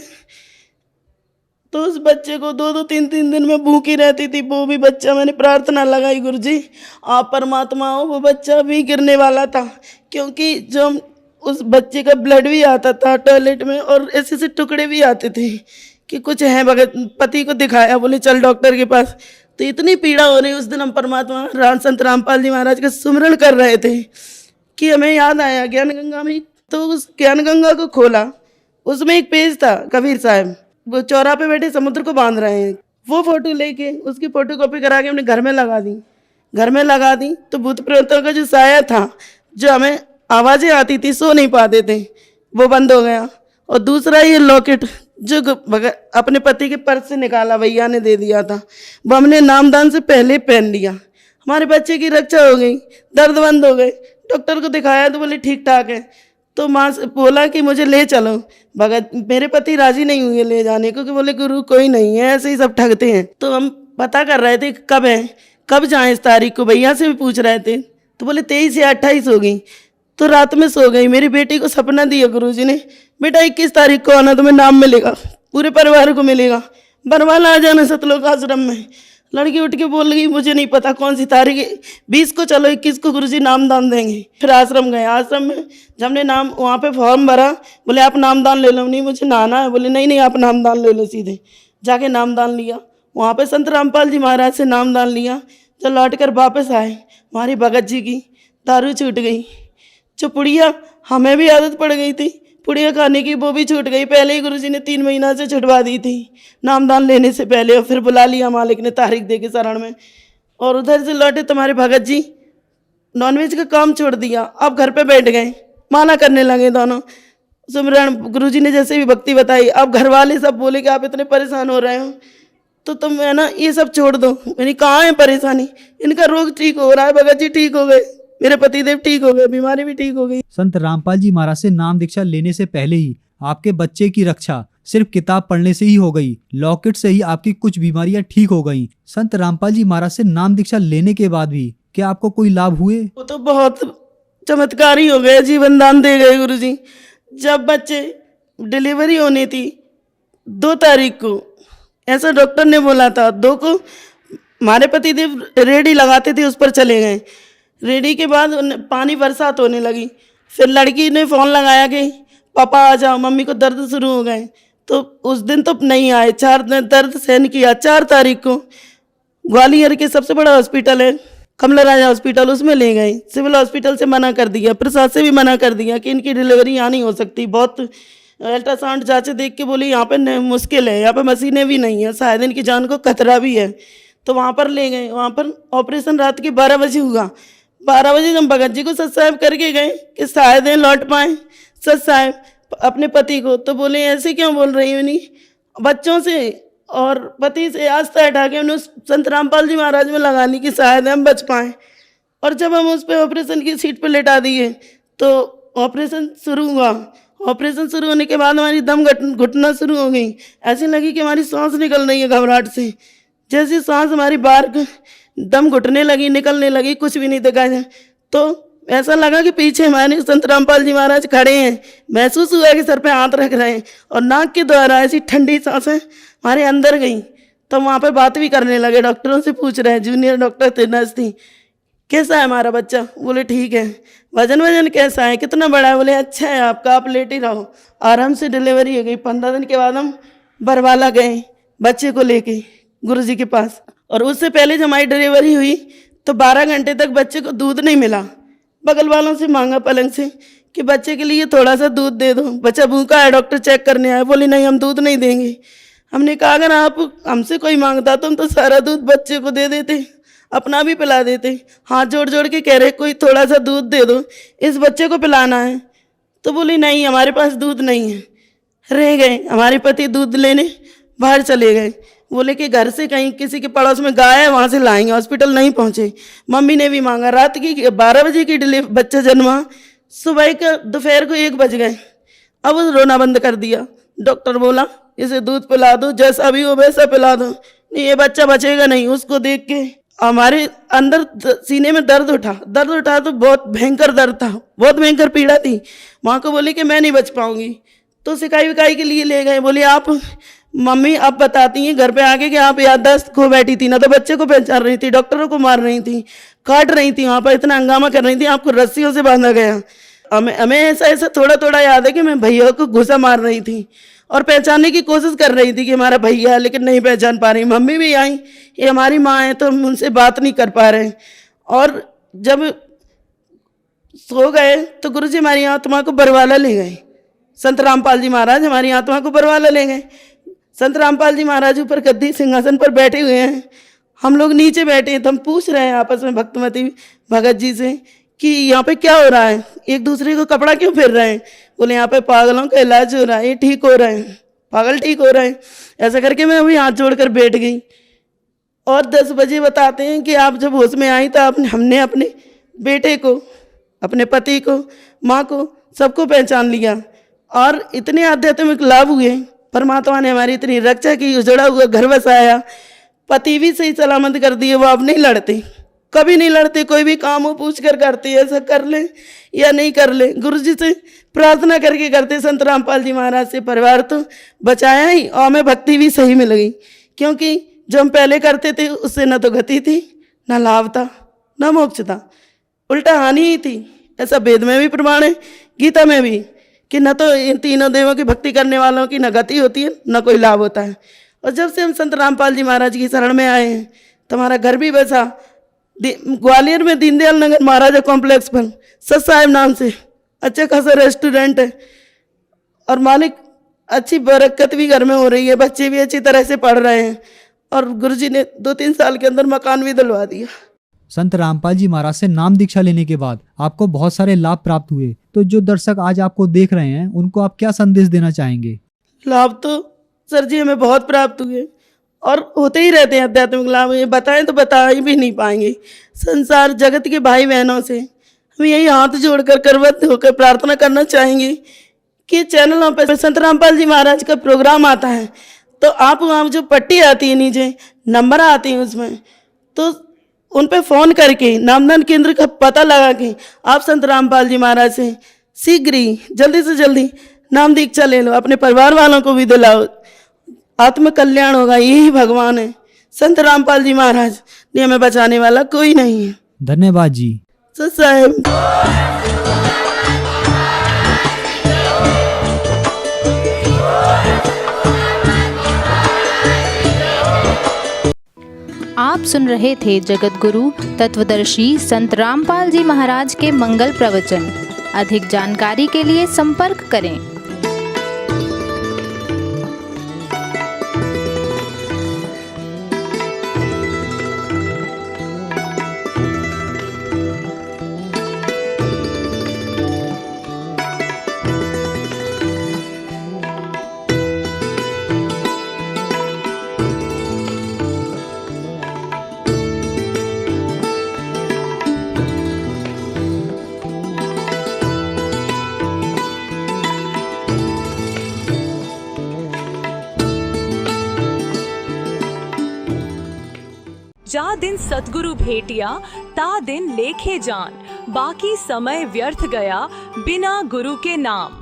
तो उस बच्चे को 2-2, 3-3 दिन में भूखी रहती थी वो भी बच्चा। मैंने प्रार्थना लगाई, गुरुजी आप परमात्मा हो। वो बच्चा भी गिरने वाला था, क्योंकि जो उस बच्चे का ब्लड भी आता था टॉयलेट में, और ऐसे ऐसे टुकड़े भी आते थे कि कुछ है। भगत पति को दिखाया, बोले चल डॉक्टर के पास। तो इतनी पीड़ा हो रही। उस दिन हम परमात्मा संत रामपाल जी महाराज का सुमरण कर रहे थे कि हमें याद आया ज्ञान गंगा में। तो उस ज्ञान गंगा को खोला, उसमें एक पेज था, कबीर साहब वो चौराहे पे बैठे समुद्र को बांध रहे हैं। वो फोटो लेके उसकी फोटोकॉपी करा के हमने घर में लगा दी। घर में लगा दी तो भूत प्रेतों का जो साया था, जो हमें आवाज़ें आती थी, सो नहीं पाते थे, वो बंद हो गया। और दूसरा ये लॉकेट जो अपने पति के पर्स से निकाला, भैया ने दे दिया था, वो हमने नामदान से पहले पहन लिया। हमारे बच्चे की रक्षा हो गई, दर्द बंद हो गए। डॉक्टर को दिखाया तो बोले ठीक ठाक है। तो माँ से बोला कि मुझे ले चलो। भगत मेरे पति राजी नहीं हुए ले जाने को, कि बोले गुरु कोई नहीं है, ऐसे ही सब ठगते हैं। तो हम पता कर रहे थे कब है, कब जाएं इस तारीख को, भैया से भी पूछ रहे थे। तो बोले 23 या 28 होगी। तो रात में सो गई। मेरी बेटी को सपना दिया गुरुजी ने, बेटा 21 तारीख को आना, तुम्हें नाम मिलेगा, पूरे परिवार को मिलेगा, बरवाला आ जाना सतलोक आश्रम में। लड़की उठ के बोल गई मुझे नहीं पता कौन सी तारीख है, 20 को चलो 21 को गुरुजी नामदान देंगे। फिर आश्रम गए। आश्रम में जब हमने नाम वहाँ पे फॉर्म भरा, बोले आप नामदान ले लो। नहीं मुझे नहाना है। बोले नहीं नहीं आप नामदान ले लो। सीधे जाके नामदान लिया। वहाँ पे संत रामपाल जी महाराज से नामदान लिया। जब लौट कर वापस आए, हमारी भगत जी की दारू छूट गई। जो पुड़िया हमें भी आदत पड़ गई थी पुड़िया खाने की, वो भी छूट गई। पहले ही गुरुजी ने 3 महीना से छुटवा दी थी नामदान लेने से पहले। और फिर बुला लिया मालिक ने तारीख दे के शरण में। और उधर से लौटे तुम्हारे भगत जी नॉनवेज का काम छोड़ दिया, अब घर पे बैठ गए, माना करने लगे दोनों। सुमिरन गुरुजी ने जैसे भी भक्ति बताई, अब घर वाले सब बोले कि आप इतने परेशान हो रहे हो तो तुम है ना ये सब छोड़ दो। मैंने कहाँ है परेशानी, इनका रोग ठीक हो रहा है, भगत जी ठीक हो गए, मेरे पतिदेव ठीक हो गए, बीमारी भी ठीक हो गई। संत रामपाल जी महाराज से नाम दीक्षा लेने से पहले ही आपके बच्चे की रक्षा सिर्फ किताब पढ़ने से ही हो गई, लॉकेट से ही आपकी कुछ बीमारियां ठीक हो गईं। संत रामपाल जी महाराज से नाम दीक्षा लेने के बाद भी क्या आपको कोई लाभ हुए? वो तो बहुत चमत्कार ही हो गए, जीवन दान दे गए गुरुजी। जब बच्चे डिलीवरी होनी थी 2 तारीख को, ऐसा डॉक्टर ने बोला था, 2 को हमारे पतिदेव रेडी लगाते थे, उस पर चले गए। रेडी के बाद पानी बरसात होने लगी। फिर लड़की ने फ़ोन लगाया कि पापा आ जाओ, मम्मी को दर्द शुरू हो गए। तो उस दिन तो नहीं आए, 4 दिन दर्द सहन किया। 4 तारीख को ग्वालियर के सबसे बड़ा हॉस्पिटल है कमला राजा हॉस्पिटल, उसमें ले गए। सिविल हॉस्पिटल से मना कर दिया, प्रसाद से भी मना कर दिया कि इनकी डिलीवरी यहाँ नहीं हो सकती। बहुत अल्ट्रासाउंड जांचें देख के बोली यहाँ पे मुश्किल है, यहाँ पे मशीनें भी नहीं है, शायद इनकी जान को खतरा भी है। तो वहाँ पर ले गए। वहाँ पर ऑपरेशन रात के 12 बजे हुआ। 12 बजे हम भगत जी को सत साहब करके गए कि शायद लौट पाए सत साहब अपने पति को। तो बोले ऐसे क्यों बोल रही हो, नहीं बच्चों से और पति से आस्था हटा के उन्होंने संत रामपाल जी महाराज में लगा ली कि शायद हम बच पाएँ। और जब हम उस पर ऑपरेशन की सीट पर लेटा दिए तो ऑपरेशन शुरू हुआ। ऑपरेशन शुरू होने के बाद हमारी दम घुटना शुरू हो गई। ऐसे लगी कि हमारी सांस निकल रही है घबराहट से। जैसी सांस हमारी बाहर दम घुटने लगी, निकलने लगी, कुछ भी नहीं दिखाई दे। तो ऐसा लगा कि पीछे हमारे संत रामपाल जी महाराज खड़े हैं। महसूस हुआ कि सर पे हाथ रख रहे हैं और नाक के द्वारा ऐसी ठंडी सांसें हमारे अंदर गई। तो वहाँ पे बात भी करने लगे, डॉक्टरों से पूछ रहे हैं, जूनियर डॉक्टर थे, नर्स थी, कैसा है हमारा बच्चा? बोले ठीक है। वजन कैसा है, कितना बड़ा है? बोले अच्छा है आपका, आप लेट ही रहो। आराम से डिलीवरी हो गई। 15 दिन के बाद हम बरवाला गए बच्चे को लेके गुरुजी के पास। और उससे पहले जब हमारी डिलीवरी हुई तो 12 घंटे तक बच्चे को दूध नहीं मिला। बगल वालों से मांगा पलंग से कि बच्चे के लिए थोड़ा सा दूध दे दो, बच्चा भूखा है, डॉक्टर चेक करने आए। बोले नहीं हम दूध नहीं देंगे। हमने कहा अगर आप हमसे कोई मांगता तो हम तो सारा दूध बच्चे को दे देते, अपना भी पिला देते। हाथ जोड़ जोड़ के कह रहे कोई थोड़ा सा दूध दे दो, इस बच्चे को पिलाना है। तो बोली नहीं हमारे पास दूध नहीं है। रह गए। हमारे पति दूध लेने बाहर चले गए। बोले कि घर से कहीं किसी के पड़ोस में गाय है वहाँ से लाएंगे। हॉस्पिटल नहीं पहुँचे। मम्मी ने भी मांगा। रात की 12 बजे की बच्चा जन्मा, सुबह का दोपहर को 1 बज गए। अब वो रोना बंद कर दिया। डॉक्टर बोला इसे दूध पिला दो, जैसा भी हो वैसा पिला दो, नहीं ये बच्चा बचेगा नहीं। उसको देख के हमारे अंदर सीने में दर्द उठा तो बहुत भयंकर दर्द था, बहुत भयंकर पीड़ा थी। माँ को बोली कि मैं नहीं बच पाऊंगी। तो सिकाई विकाई के लिए ले गए। बोली आप मम्मी अब बताती हैं घर पे आके कि आप याददाश्त खो बैठी थी ना, तो बच्चे को पहचान रही थी, डॉक्टरों को मार रही थी, काट रही थी, वहाँ पर इतना हंगामा कर रही थी, आपको रस्सियों से बांधा गया। हमें ऐसा थोड़ा थोड़ा याद है कि मैं भैया को घुसा मार रही थी और पहचानने की कोशिश कर रही थी कि हमारा भैया है, लेकिन नहीं पहचान पा रही। मम्मी भी आई, ये हमारी माँ है, तो हम उनसे बात नहीं कर पा रहे। और जब सो गए तो गुरुजी हमारी आत्मा को बरवाला ले गए। संत रामपाल जी महाराज हमारी आत्मा को बरवाला ले गए। संत रामपाल जी महाराज ऊपर गद्दी सिंहासन पर बैठे हुए हैं, हम लोग नीचे बैठे हैं। तो हम पूछ रहे हैं आपस में भक्तमती भगत जी से कि यहाँ पे क्या हो रहा है, एक दूसरे को कपड़ा क्यों फिर रहे हैं? बोले यहाँ पे पागलों का इलाज हो रहा है, ये ठीक हो रहे हैं, पागल ठीक हो रहे हैं। ऐसा करके मैं अभी हाथ जोड़कर बैठ गई। और 10 बजे बताते हैं कि आप जब होश में आई तो हमने अपने बेटे को, अपने पति को, माँ को, सबको पहचान लिया। और इतने आध्यात्मिक लाभ हुए, परमात्मा ने हमारी इतनी रक्षा की, उजड़ा हुआ घर बसाया, पति भी सही सलामत कर दिए, वो अब नहीं लड़ते, कभी नहीं लड़ते, कोई भी काम हो पूछ कर करते, ऐसा कर ले या नहीं कर ले, गुरु जी से प्रार्थना करके करते। संत रामपाल जी महाराज से परिवार तो बचाया ही, और हमें भक्ति भी सही मिल गई, क्योंकि जो हम पहले करते थे उससे न तो गति थी, न लाभ था, न मोक्ष था, उल्टा हानि ही थी। ऐसा वेद में भी प्रमाण है, गीता में भी, कि न तो इन तीनों देवों की भक्ति करने वालों की न गति होती है, न कोई लाभ होता है। और जब से हम संत रामपाल जी महाराज की शरण में आए हैं तो हमारा घर भी बसा ग्वालियर में दीनदयाल नगर महाराजा कॉम्प्लेक्स पर सत साहिब नाम से अच्छा खासा रेस्टोरेंट है, और मालिक अच्छी बरकत भी घर में हो रही है, बच्चे भी अच्छी तरह से पढ़ रहे हैं, और गुरुजी ने 2-3 साल के अंदर मकान भी दिलवा दिया। संत रामपाल जी महाराज से नाम दीक्षा लेने के बाद आपको बहुत सारे लाभ प्राप्त हुए, तो जो दर्शक आज आपको देख रहे हैं उनको आप क्या संदेश देना चाहेंगे? लाभ तो सर जी हमें बहुत प्राप्त हुए और होते ही रहते हैं आध्यात्मिक लाभ, ये बताएं तो बता ही भी नहीं पाएंगे। संसार जगत के भाई बहनों से हम यही हाथ जोड़कर करवत होकर प्रार्थना करना चाहेंगे कि चैनलों पर संत रामपाल जी महाराज का प्रोग्राम आता है तो आप वहाँ जो पट्टी आती है नीचे नंबर आती है उसमें, तो उन पे फ़ोन करके नामदान केंद्र का पता लगा के आप संत रामपाल जी महाराज से शीघ्र ही जल्दी से जल्दी नाम दीक्षा ले लो, अपने परिवार वालों को भी दिलाओ, आत्म कल्याण होगा। यही भगवान है, संत रामपाल जी महाराज ने हमें बचाने वाला कोई नहीं है। धन्यवाद जी। सत साहिब। आप सुन रहे थे जगत गुरु तत्वदर्शी संत रामपाल जी महाराज के मंगल प्रवचन। अधिक जानकारी के लिए संपर्क करें। जा दिन सतगुरु भेटिया ता दिन लेखे जान, बाकी समय व्यर्थ गया बिना गुरु के नाम।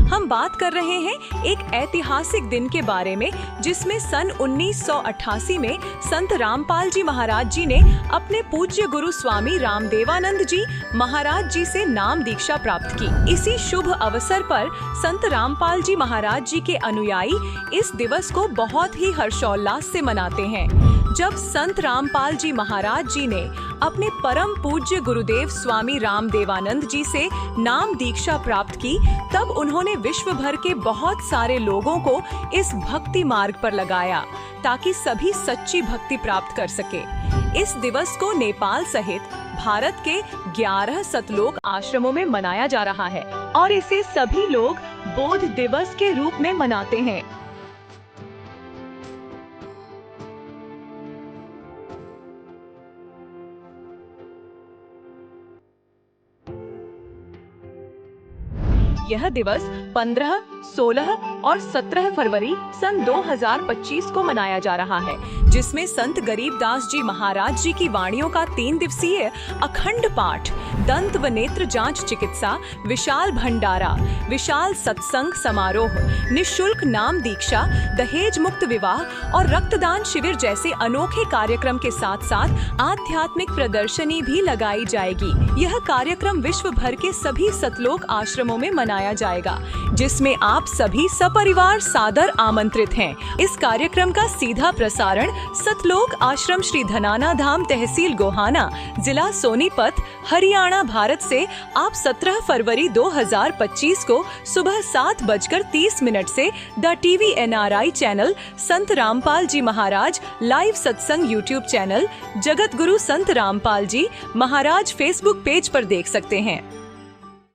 हम बात कर रहे हैं एक ऐतिहासिक दिन के बारे में जिसमें सन 1988 में संत रामपाल जी महाराज जी ने अपने पूज्य गुरु स्वामी रामदेवानंद जी महाराज जी से नाम दीक्षा प्राप्त की। इसी शुभ अवसर पर संत रामपाल जी महाराज जी के अनुयायी इस दिवस को बहुत ही हर्षोल्लास से मनाते हैं। जब संत रामपाल जी महाराज जी ने अपने परम पूज्य गुरुदेव स्वामी रामदेवानंद जी से नाम दीक्षा प्राप्त की, तब उन्होंने विश्व भर के बहुत सारे लोगों को इस भक्ति मार्ग पर लगाया ताकि सभी सच्ची भक्ति प्राप्त कर सके। इस दिवस को नेपाल सहित भारत के 11 सतलोक आश्रमों में मनाया जा रहा है और इसे सभी लोग बोध दिवस के रूप में मनाते हैं। यह दिवस 15, 16 और 17 फरवरी सन 2025 को मनाया जा रहा है, जिसमें संत गरीबदास जी महाराज जी की वाणियों का 3 दिवसीय अखंड पाठ, दंत व नेत्र जांच चिकित्सा, विशाल भंडारा, विशाल सत्संग समारोह, निशुल्क नाम दीक्षा, दहेज मुक्त विवाह और रक्तदान शिविर जैसे अनोखे कार्यक्रम के साथ साथ आध्यात्मिक प्रदर्शनी भी लगाई जाएगी। यह कार्यक्रम विश्व भर के सभी सतलोक आश्रमों में मनाया जाएगा, जिसमें आप सभी सपरिवार सादर आमंत्रित हैं। इस कार्यक्रम का सीधा प्रसारण सतलोक आश्रम श्री धनाना धाम तहसील गोहाना, जिला सोनीपत, हरियाणा, भारत से आप 17 फरवरी 2025 को सुबह 7:30 से the TV NRI channel, Sant Rampal ji Maharaj live सत्संग यूट्यूब चैनल, जगत गुरु संत रामपाल जी महाराज फेसबुक पेज पर देख सकते हैं।